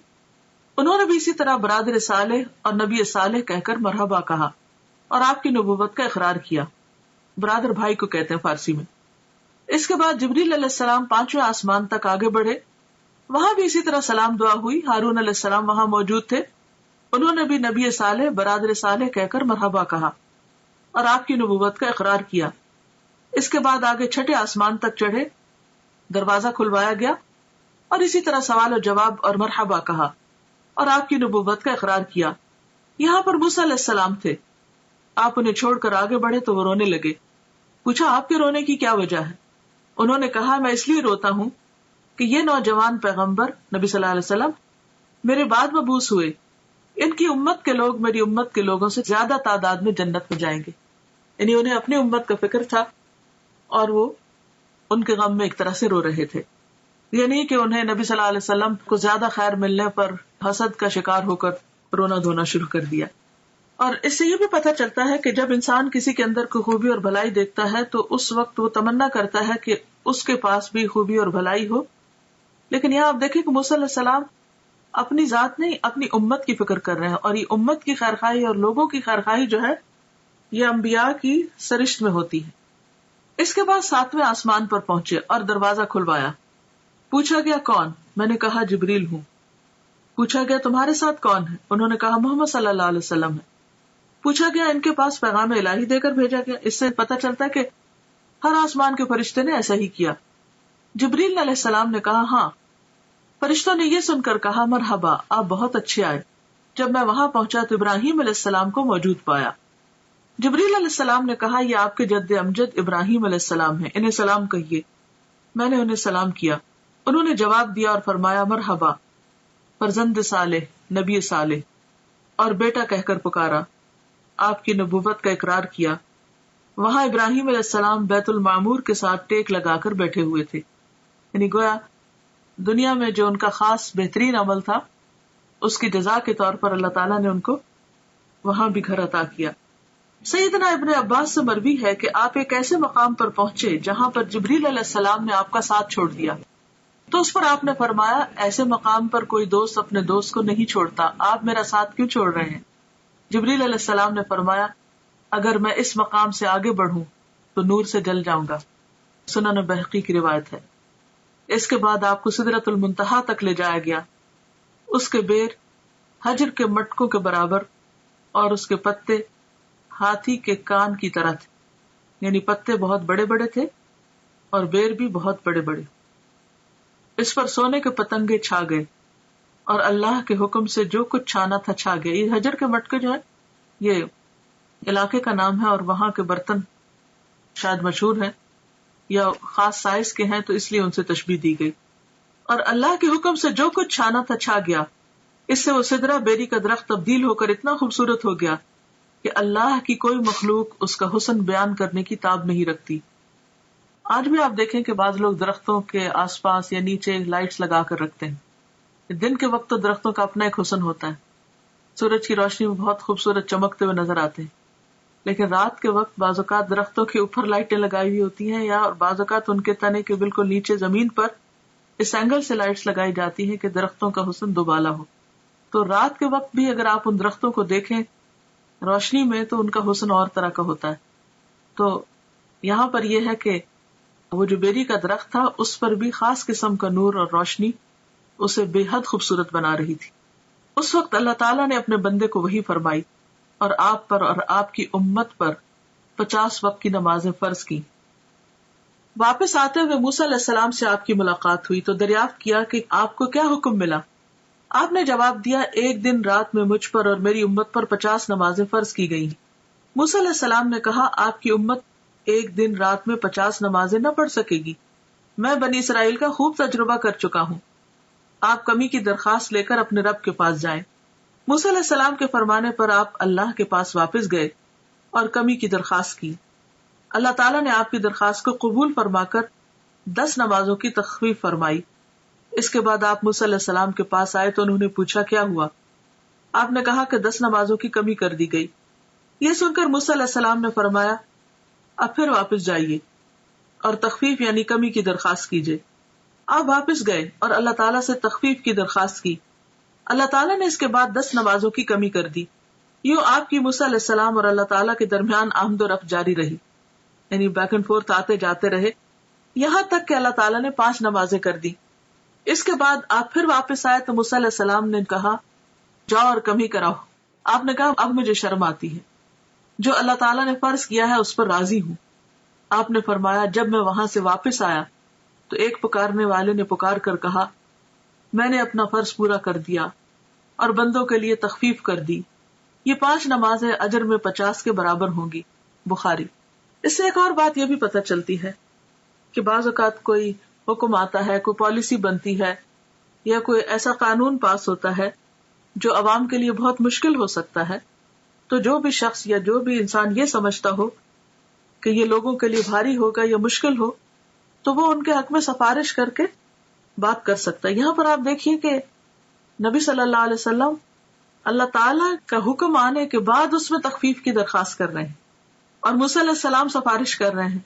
انہوں نے بھی اسی طرح برادر صالح اور نبی صالح کہہ کر مرحبا کہا اور آپ کی نبوت کا اقرار کیا. برادر بھائی کو کہتے ہیں فارسی میں. اس کے بعد جبریل علیہ السلام پانچویں آسمان تک آگے بڑھے. وہاں بھی اسی طرح سلام دعا ہوئی. ہارون علیہ السلام وہاں موجود تھے. انہوں نے بھی نبی صالح برادر صالح کہہ کر مرحبا کہا اور آپ کی نبوت کا اقرار کیا. اس کے بعد آگے چھٹے آسمان تک چڑھے. دروازہ کھلوایا گیا اور اسی طرح سوال و جواب اور مرحبا کہا اور آپ کی نبوت کا اقرار کیا. یہاں پر موسیٰ علیہ السلام تھے. آپ انہیں چھوڑ کر آگے بڑھے تو وہ رونے لگے. پوچھا آپ کے رونے کی کیا وجہ ہے؟ انہوں نے کہا میں اس لیے روتا ہوں کہ یہ نوجوان پیغمبر نبی صلی اللہ علیہ وسلم میرے بعد مبعوث ہوئے. ان کی امت کے لوگ میری امت کے لوگوں سے زیادہ تعداد میں جنت میں جائیں گے. یعنی انہیں اپنی امت کا فکر تھا اور وہ ان کے غم میں ایک طرح سے رو رہے تھے. یہ نہیں کہ انہیں نبی صلی اللہ علیہ وسلم کو زیادہ خیر ملنے پر حسد کا شکار ہو کر رونا دھونا شروع کر دیا. اور اس سے یہ بھی پتہ چلتا ہے کہ جب انسان کسی کے اندر کوئی خوبی اور بھلائی دیکھتا ہے تو اس وقت وہ تمنا کرتا ہے کہ اس کے پاس بھی خوبی اور بھلائی ہو. لیکن یہاں آپ دیکھیں کہ موسیٰ علیہ السلام اپنی ذات نہیں اپنی امت کی فکر کر رہے ہیں. اور یہ امت کی خیرخواہی اور لوگوں کی خیرخواہی جو ہے یہ انبیاء کی سرشت میں ہوتی ہے. اس کے بعد ساتویں آسمان پر پہنچے اور دروازہ کھلوایا. پوچھا گیا کون؟ میں نے کہا جبریل ہوں. پوچھا گیا تمہارے ساتھ کون ہے؟ انہوں نے کہا محمد صلی اللہ علیہ وسلم ہے. پوچھا گیا ان کے پاس پیغام الہی دے کر بھیجا گیا؟ اس سے پتہ چلتا ہے کہ ہر آسمان کے فرشتے نے ایسا ہی کیا. جبریل علیہ السلام نے کہا ہاں. فرشتوں نے یہ سن کر کہا مرحبا آپ بہت اچھے آئے. جب میں وہاں پہنچا تو ابراہیم علیہ السلام کو موجود پایا. جبریل علیہ السلام نے کہا یہ آپ کے جد امجد ابراہیم علیہ السلام ہیں، انہیں سلام کہیے. میں نے انہیں سلام کیا. انہوں نے جواب دیا اور فرمایا مرحبا فرزند صالح نبی صالح، اور بیٹا کہہ کر پکارا. آپ کی نبوت کا اقرار کیا. وہاں ابراہیم علیہ السلام بیت المعمور کے ساتھ ٹیک لگا کر بیٹھے ہوئے تھے. یعنی گویا دنیا میں جو ان کا خاص بہترین عمل تھا اس کی جزا کے طور پر اللہ تعالیٰ نے ان کو وہاں بھی گھر عطا کیا. سیدنا ابن عباس سے مروی ہے کہ آپ ایک ایسے مقام پر پہنچے جہاں پر جبریل علیہ السلام نے آپ کا ساتھ چھوڑ دیا. تو اس پر آپ نے فرمایا ایسے مقام پر کوئی دوست اپنے دوست کو نہیں چھوڑتا، آپ میرا ساتھ کیوں چھوڑ رہے ہیں؟ جبریل علیہ السلام نے فرمایا اگر میں اس مقام سے آگے بڑھوں تو نور سے جل جاؤں گا. سنن بہقی کی روایت ہے. اس کے بعد آپ کو سدرۃ المنتہا تک لے جایا گیا. اس کے بیر حجر کے مٹکوں کے برابر اور اس کے پتے ہاتھی کے کان کی طرح تھے. یعنی پتے بہت بڑے بڑے تھے اور بیر بھی بہت بڑے بڑے. اس پر سونے کے پتنگے چھا گئے اور اللہ کے حکم سے جو کچھ چھانا تھا چھا گیا. یہ حجر کے مٹکے جو ہے یہ علاقے کا نام ہے اور وہاں کے برتن شاید مشہور ہیں. یا خاص سائز کے ہیں تو اس لیے ان سے تشبیہ دی گئی. اور اللہ کے حکم سے جو کچھ چھانا تھا چھا گیا. اس سے وہ سدرہ بیری کا درخت تبدیل ہو کر اتنا خوبصورت ہو گیا کہ اللہ کی کوئی مخلوق اس کا حسن بیان کرنے کی تاب نہیں رکھتی. آج بھی آپ دیکھیں کہ بعض لوگ درختوں کے آس پاس یا نیچے لائٹس لگا کر رکھتے ہیں. دن کے وقت تو درختوں کا اپنا ایک حسن ہوتا ہے, سورج کی روشنی میں بہت خوبصورت چمکتے ہوئے نظر آتے ہیں, لیکن رات کے وقت بعض اوقات درختوں کے اوپر لائٹیں لگائی ہوئی ہوتی ہیں یا بعض اوقات ان کے تنے کے بالکل نیچے زمین پر اس اینگل سے لائٹس لگائی جاتی ہیں کہ درختوں کا حسن دوبالا ہو. تو رات کے وقت بھی اگر آپ ان درختوں کو دیکھیں روشنی میں تو ان کا حسن اور طرح کا ہوتا ہے. تو یہاں پر یہ ہے کہ وہ جو بیری کا درخت تھا اس پر بھی خاص قسم کا نور اور روشنی اسے بے حد خوبصورت بنا رہی تھی. اس وقت اللہ تعالیٰ نے اپنے بندے کو وحی فرمائی اور آپ پر اور آپ کی امت پر 50 وقت کی نمازیں فرض کی. واپس آتے ہوئے موسیٰ علیہ السلام سے آپ کی ملاقات ہوئی تو دریافت کیا کہ آپ کو کیا حکم ملا. آپ نے جواب دیا, ایک دن رات میں مجھ پر اور میری امت پر 50 نمازیں فرض کی گئی. موسیٰ علیہ السلام نے کہا, آپ کی امت ایک دن رات میں 50 نمازیں نہ پڑھ سکے گی. میں بنی اسرائیل کا خوب تجربہ کر چکا ہوں. آپ کمی کی درخواست لے کر اپنے رب کے پاس جائیں. موسیٰ علیہ السلام کے فرمانے پر آپ اللہ کے پاس واپس گئے اور کمی کی درخواست کی. اللہ تعالیٰ نے آپ کی درخواست کو قبول فرما کر 10 نمازوں کی تخفیف فرمائی. اس کے بعد آپ موسیٰ علیہ السلام کے پاس آئے تو انہوں نے پوچھا کیا ہوا. آپ نے کہا کہ 10 نمازوں کی کمی کر دی گئی. یہ سن کر موسیٰ علیہ السلام نے فرمایا, اب پھر واپس جائیے اور تخفیف یعنی کمی کی درخواست کیجیے. آپ واپس گئے اور اللہ تعالیٰ سے تخفیف کی درخواست کی. اللہ تعالیٰ نے اس کے بعد 10 نمازوں کی کمی کر دی. یوں آپ کی موسیٰ علیہ السلام اور اللہ تعالیٰ کے درمیان آمد و رفت جاری رہی, یعنی بیک اینڈ فورتھ آتے جاتے رہے, یہاں تک کہ اللہ تعالیٰ نے 5 نمازیں کر دی. اس کے بعد آپ پھر واپس آئے تو موسیٰ علیہ السلام نے کہا, جاؤ اور کمی کراؤ. آپ نے کہا, اب مجھے شرم آتی ہے, جو اللہ تعالیٰ نے فرض کیا ہے اس پر راضی ہوں. آپ نے فرمایا, جب میں وہاں سے واپس آیا تو ایک پکارنے والے نے پکار کر کہا, میں نے اپنا فرض پورا کر دیا اور بندوں کے لیے تخفیف کر دی. یہ 5 نمازیں اجر میں 50 کے برابر ہوں گی. بخاری. اس سے ایک اور بات یہ بھی پتہ چلتی ہے کہ بعض اوقات کوئی حکم آتا ہے, کوئی پالیسی بنتی ہے یا کوئی ایسا قانون پاس ہوتا ہے جو عوام کے لیے بہت مشکل ہو سکتا ہے, تو جو بھی شخص یا جو بھی انسان یہ سمجھتا ہو کہ یہ لوگوں کے لیے بھاری ہوگا یا مشکل ہو تو وہ ان کے حق میں سفارش کر کے بات کر سکتا ہے. یہاں پر آپ دیکھیے کہ نبی صلی اللہ علیہ وسلم اللہ تعالیٰ کا حکم آنے کے بعد اس میں تخفیف کی درخواست کر رہے ہیں اور موسیٰ علیہ السلام سفارش کر رہے ہیں.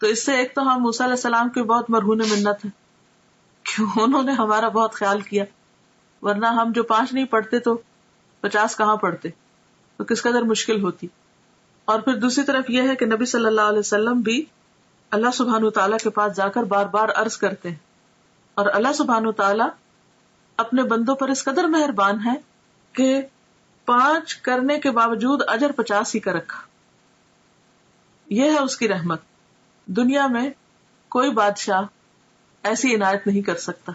تو اس سے ایک تو ہم موسیٰ علیہ السلام کے بہت مرہون منت ہیں کہ انہوں نے ہمارا بہت خیال کیا, ورنہ ہم جو 5 نہیں پڑھتے تو 50 کہاں پڑھتے, تو کس قدر مشکل ہوتی. اور پھر دوسری طرف یہ ہے کہ نبی صلی اللہ علیہ وسلم بھی اللہ سبحانہ وتعالیٰ کے پاس جا کر بار بار عرض کرتے ہیں, اور اللہ سبحانہ وتعالیٰ اپنے بندوں پر اس قدر مہربان ہے کہ 5 کرنے کے باوجود اجر 50 ہی کا رکھا. یہ ہے اس کی رحمت. دنیا میں کوئی بادشاہ ایسی عنایت نہیں کر سکتا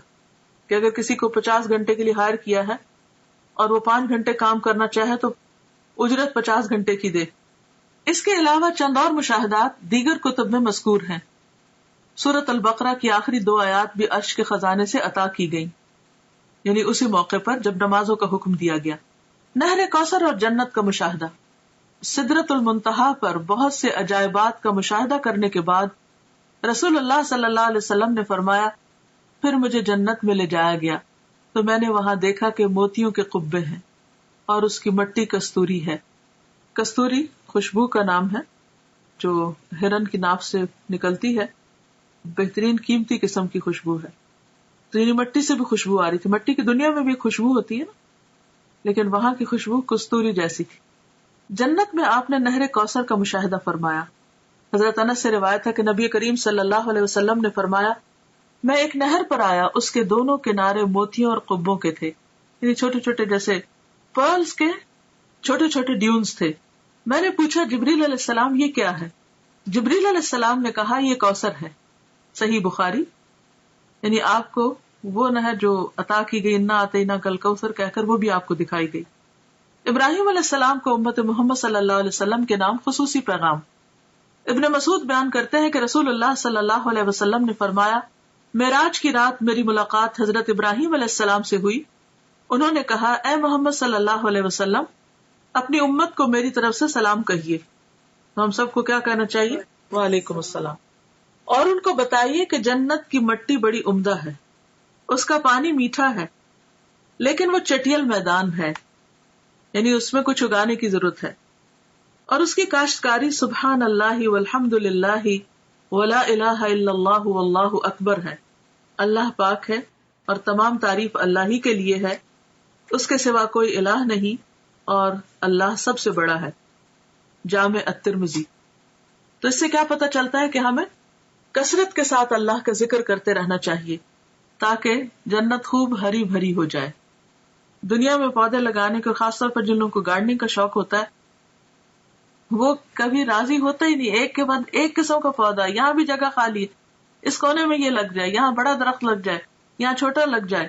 کہ اگر کسی کو 50 گھنٹے کے لیے ہائر کیا ہے اور وہ 5 گھنٹے کام کرنا چاہے تو اجرت 50 گھنٹے کی دے. اس کے علاوہ چند اور مشاہدات دیگر کتب میں مذکور ہیں. سورۃ البقرہ کی آخری 2 آیات بھی عرش کے خزانے سے عطا کی گئیں, یعنی اسی موقع پر جب نمازوں کا حکم دیا گیا. نہر کوثر اور جنت کا مشاہدہ. سدرۃ المنتہا پر بہت سے عجائبات کا مشاہدہ کرنے کے بعد رسول اللہ صلی اللہ علیہ وسلم نے فرمایا, پھر مجھے جنت میں لے جایا گیا تو میں نے وہاں دیکھا کہ موتیوں کے قبے ہیں اور اس کی مٹی کستوری ہے. کستوری خوشبو کا نام ہے جو ہرن کی ناف سے نکلتی ہے, بہترین قیمتی قسم کی خوشبو ہے. تو یعنی مٹی سے بھی خوشبو آ رہی تھی. مٹی کی دنیا میں بھی خوشبو ہوتی ہے نا, لیکن وہاں کی خوشبو کستوری جیسی تھی. جنت میں آپ نے نہر کوثر کا مشاہدہ فرمایا. حضرت انس سے روایت ہے کہ نبی کریم صلی اللہ علیہ وسلم نے فرمایا, میں ایک نہر پر آیا, اس کے دونوں کنارے موتیوں اور قبوں کے تھے, یعنی چھوٹے چھوٹے جیسے پرلز کے چھوٹے چھوٹے ڈیونز تھے. میں نے پوچھا, جبریل علیہ السلام یہ کیا ہے؟ جبریل علیہ السلام نے کہا, یہ کوثر ہے. صحیح بخاری. یعنی آپ کو وہ نہر جو عطا کی گئی, انا اعطیناک کل کوثر کہہ کر, وہ بھی آپ کو دکھائی گئی. ابراہیم علیہ السلام کو امت محمد صلی اللہ علیہ وسلم کے نام خصوصی پیغام. ابن مسعود بیان کرتے ہیں کہ رسول اللہ صلی اللہ علیہ وسلم نے فرمایا، معراج کی رات میری ملاقات حضرت ابراہیم علیہ السلام سے ہوئی. انہوں نے کہا، اے محمد صلی اللہ علیہ وسلم، اپنی امت کو میری طرف سے سلام کہیے. تو ہم سب کو کیا کہنا چاہیے؟ وعلیکم السلام. اور ان کو بتائیے کہ جنت کی مٹی بڑی عمدہ ہے، اس کا پانی میٹھا ہے، لیکن وہ چٹیل میدان ہے، یعنی اس میں کچھ اگانے کی ضرورت ہے، اور اس کی کاشتکاری سبحان اللہ والحمد للہ ولا الہ الا اللہ واللہ اکبر ہے. اللہ پاک ہے اور تمام تعریف اللہ ہی کے لیے ہے، اس کے سوا کوئی الہ نہیں، اور اللہ سب سے بڑا ہے. جامع الترمذی. تو اس سے کیا پتہ چلتا ہے کہ ہمیں کثرت کے ساتھ اللہ کا ذکر کرتے رہنا چاہیے تاکہ جنت خوب ہری بھری ہو جائے. دنیا میں پودے لگانے کا، خاص طور پر جن لوگوں کو گارڈننگ کا شوق ہوتا ہے، وہ کبھی راضی ہوتا ہی نہیں. ایک کے بعد ایک قسم کا پودا، یہاں بھی جگہ خالی ہے، اس کونے میں یہ لگ جائے، یہاں بڑا درخت لگ جائے، یہاں چھوٹا لگ جائے.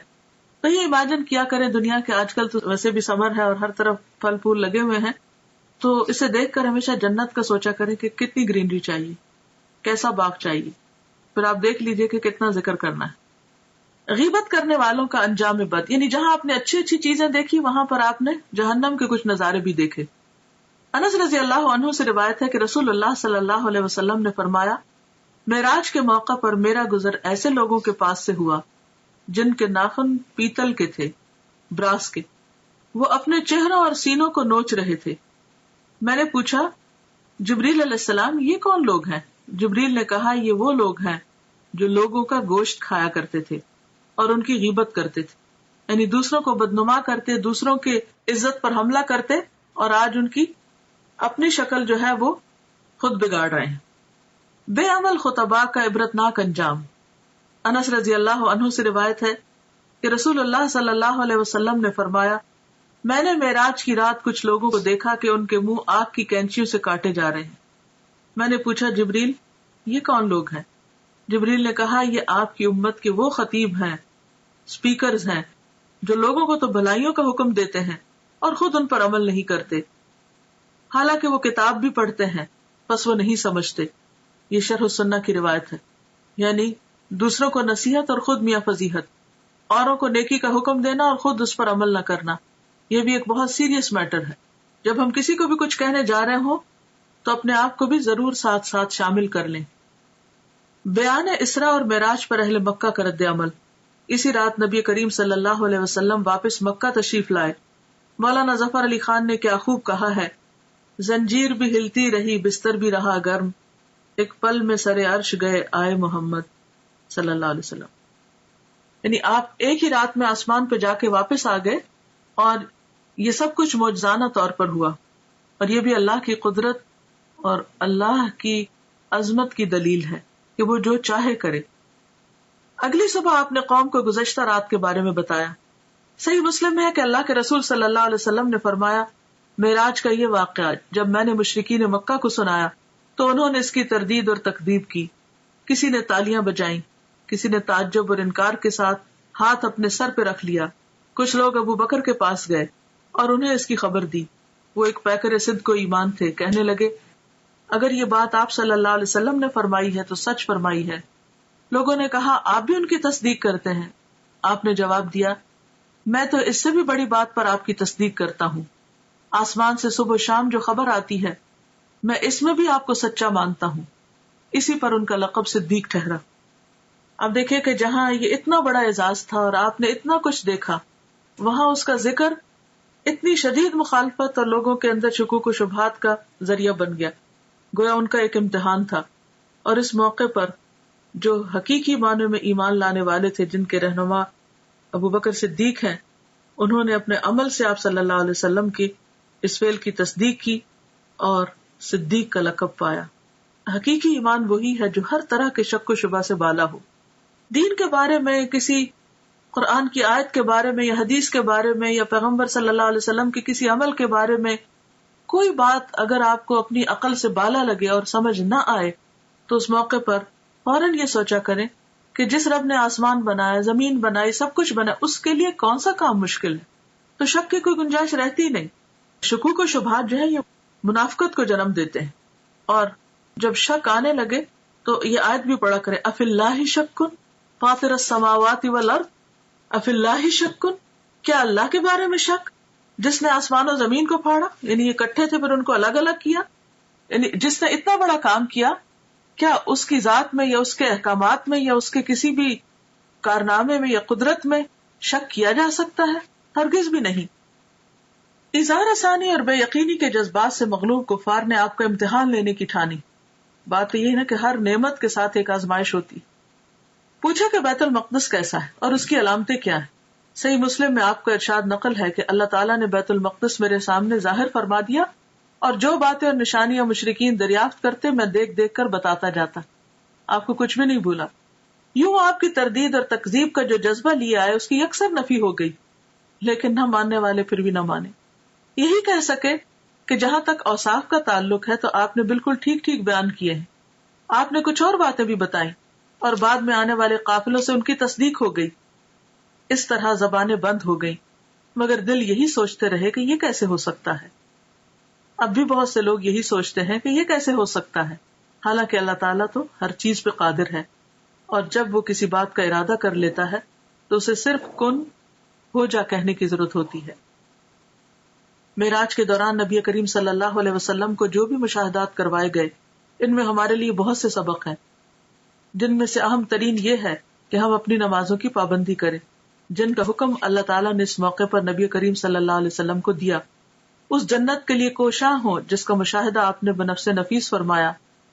تو یہ امیجن کیا کریں، دنیا کے آج کل تو ویسے بھی سمر ہے اور ہر طرف پھل پھول لگے ہوئے ہیں، تو اسے دیکھ کر ہمیشہ جنت کا سوچا کریں کہ کتنی گرینری چاہیے، کیسا باغ چاہیے. پھر آپ دیکھ لیجئے کہ کتنا ذکر کرنا ہے. غیبت کرنے والوں کا انجام بد، یعنی جہاں آپ نے اچھی اچھی چیزیں دیکھی وہاں پر آپ نے جہنم کے کچھ نظارے بھی دیکھے. انس رضی اللہ عنہ سے روایت ہے کہ رسول اللہ صلی اللہ علیہ وسلم نے فرمایا، معراج کے موقع پر میرا گزر ایسے لوگوں کے پاس سے ہوا جن کے ناخن پیتل کے تھے، براس کے. وہ اپنے چہروں اور سینوں کو نوچ رہے تھے. میں نے پوچھا، جبریل علیہ السلام، یہ کون لوگ ہیں؟ جبریل نے کہا، یہ وہ لوگ ہیں جو لوگوں کا گوشت کھایا کرتے تھے اور ان کی غیبت کرتے تھے، یعنی دوسروں کو بدنما کرتے، دوسروں کے عزت پر حملہ کرتے، اور آج ان کی اپنی شکل جو ہے وہ خود بگاڑ رہے ہیں. بے عمل خطباء کا عبرتناک انجام. انس رضی اللہ عنہ سے روایت ہے کہ رسول اللہ صلی اللہ علیہ وسلم نے فرمایا، میں نے معراج کی رات کچھ لوگوں کو دیکھا کہ ان کے منہ آگ کی کینچیوں سے کاٹے جا رہے ہیں. میں نے پوچھا، جبریل، یہ کون لوگ ہیں؟ جبریل نے کہا، یہ آپ کی امت کے وہ خطیب ہیں، سپیکرز ہیں، جو لوگوں کو تو بھلائیوں کا حکم دیتے ہیں اور خود ان پر عمل نہیں کرتے، حالانکہ وہ کتاب بھی پڑھتے ہیں بس وہ نہیں سمجھتے. یہ شرح السنہ کی روایت ہے. یعنی دوسروں کو نصیحت اور خود میاں فضیحت، اوروں کو نیکی کا حکم دینا اور خود اس پر عمل نہ کرنا، یہ بھی ایک بہت سیریس میٹر ہے. جب ہم کسی کو بھی کچھ کہنے جا رہے ہوں تو اپنے آپ کو بھی ضرور ساتھ ساتھ شامل کر لیں. بیان اسراء اور معراج پر اہل مکہ کا رد عمل. اسی رات نبی کریم صلی اللہ علیہ وسلم واپس مکہ تشریف لائے. مولانا ظفر علی خان نے کیا خوب کہا ہے، زنجیر بھی ہلتی رہی، بستر بھی رہا گرم، ایک پل میں سرے عرش گئے آئے محمد صلی اللہ علیہ وسلم. یعنی آپ ایک ہی رات میں آسمان پہ جا کے واپس آ گئے، اور یہ سب کچھ معجزانہ طور پر ہوا، اور یہ بھی اللہ کی قدرت اور اللہ کی عظمت کی دلیل ہے کہ وہ جو چاہے کرے. اگلی صبح آپ نے قوم کو گزشتہ رات کے بارے میں بتایا. صحیح مسلم ہے کہ اللہ کے رسول صلی اللہ علیہ وسلم نے فرمایا، معراج کا یہ واقعہ جب میں نے مشرکین مکہ کو سنایا تو انہوں نے اس کی تردید اور تکذیب کی. کسی نے تالیاں بجائیں، کسی نے تعجب اور انکار کے ساتھ ہاتھ اپنے سر پہ رکھ لیا. کچھ لوگ ابو بکر کے پاس گئے اور انہیں اس کی خبر دی. وہ ایک پیکر صدق و ایمان تھے. کہنے لگے، اگر یہ بات آپ صلی اللہ علیہ وسلم نے فرمائی ہے تو سچ فرمائی ہے. لوگوں نے کہا، آپ بھی ان کی تصدیق کرتے ہیں؟ آپ نے جواب دیا، میں تو اس سے بھی بڑی بات پر آپ کی تصدیق کرتا ہوں. آسمان سے صبح و شام جو خبر آتی ہے میں اس میں بھی آپ کو سچا مانتا ہوں. اسی پر ان کا لقب صدیق ٹھہرا. اب دیکھیں کہ جہاں یہ اتنا بڑا اعزاز تھا اور آپ نے اتنا کچھ دیکھا، وہاں اس کا ذکر اتنی شدید مخالفت اور لوگوں کے اندر شکوک و شبہات کا ذریعہ بن گیا. گویا ان کا ایک امتحان تھا. اور اس موقع پر جو حقیقی معنی میں ایمان لانے والے تھے، جن کے رہنما ابو بکر صدیق ہیں، انہوں نے اپنے عمل سے آپ صلی اللہ علیہ وسلم کی اس فعل کی تصدیق کی اور صدیق کا لقب پایا. حقیقی ایمان وہی ہے جو ہر طرح کے شک و شبہ سے بالا ہو. دین کے بارے میں، کسی قرآن کی آیت کے بارے میں یا حدیث کے بارے میں یا پیغمبر صلی اللہ علیہ وسلم کے کسی عمل کے بارے میں کوئی بات اگر آپ کو اپنی عقل سے بالا لگے اور سمجھ نہ آئے تو اس موقع پر فوراً یہ سوچا کریں کہ جس رب نے آسمان بنایا، زمین بنائی، سب کچھ بنا، اس کے لیے کون سا کام مشکل ہے. تو شک کی کوئی گنجائش رہتی نہیں. شکوک و شبہات جو ہے یہ منافقت کو جنم دیتے ہیں، اور جب شک آنے لگے تو یہ آیت بھی پڑھا کرے، اف اللہ شک فاطر السماوات والارض، اف اللہ شک، کیا اللہ کے بارے میں شک جس نے آسمان و زمین کو پھاڑا، یعنی یہ اکٹھے تھے پھر ان کو الگ الگ کیا، یعنی جس نے اتنا بڑا کام کیا، کیا اس کی ذات میں یا اس کے احکامات میں یا اس کے کسی بھی کارنامے میں یا قدرت میں شک کیا جا سکتا ہے؟ ہرگز بھی نہیں۔ اظہار ثانی اور بے یقینی کے جذبات سے مغلوب کفار نے آپ کا امتحان لینے کی ٹھانی۔ بات یہ ہے نا کہ ہر نعمت کے ساتھ ایک آزمائش ہوتی۔ پوچھا کہ بیت المقدس کیسا ہے اور اس کی علامتیں کیا ہیں؟ صحیح مسلم میں آپ کا ارشاد نقل ہے کہ اللہ تعالیٰ نے بیت المقدس میرے سامنے ظاہر فرما دیا، اور جو باتیں اور نشانیاں مشرکین دریافت کرتے میں دیکھ دیکھ کر بتاتا جاتا، آپ کو کچھ بھی نہیں بھولا۔ یوں آپ کی تردید اور تکذیب کا جو جذبہ لیا ہے اس کی یکسر نفی ہو گئی، لیکن نہ ماننے والے پھر بھی نہ مانے۔ یہی کہہ سکے کہ جہاں تک اوصاف کا تعلق ہے تو آپ نے بالکل ٹھیک ٹھیک بیان کیے ہیں، آپ نے کچھ اور باتیں بھی بتائیں اور بعد میں آنے والے قافلوں سے ان کی تصدیق ہو گئی۔ اس طرح زبانیں بند ہو گئیں، مگر دل یہی سوچتے رہے کہ یہ کیسے ہو سکتا ہے۔ اب بھی بہت سے لوگ یہی سوچتے ہیں کہ یہ کیسے ہو سکتا ہے، حالانکہ اللہ تعالیٰ تو ہر چیز پہ قادر ہے، اور جب وہ کسی بات کا ارادہ کر لیتا ہے تو اسے صرف کن ہو جا کہنے کی ضرورت ہوتی ہے۔ معراج کے دوران نبی کریم صلی اللہ علیہ وسلم کو جو بھی مشاہدات کروائے گئے، ان میں ہمارے لیے بہت سے سبق ہیں، جن میں سے اہم ترین یہ ہے کہ ہم اپنی نمازوں کی پابندی کریں، جن کا حکم اللہ تعالیٰ نے اس موقع پر نبی کریم صلی اللہ علیہ وسلم کو دیا۔ اس جنت کے لیے کوشاں ہوں جس کا مشاہدہ آپ نے بنفس نفیس فرمایا۔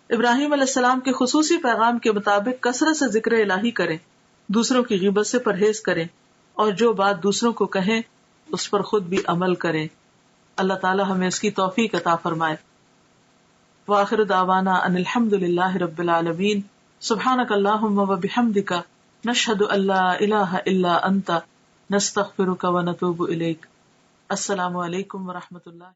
ابراہیم علیہ السلام کے خصوصی پیغام کے مطابق کثرت سے ذکر الہی کریں، دوسروں کی غیبت سے پرہیز کریں، اور جو بات دوسروں کو کہیں اس پر خود بھی عمل کریں۔ اللہ تعالی ہمیں اس کی توفیق عطا فرمائے۔ وآخر دعوانا ان الحمد للہ رب العالمین۔ سبحانک اللہم وبحمدک، نشہد ان لا الہ الا انت، نستغفرک ونتوب الیک۔ السلام علیکم ورحمۃ اللہ۔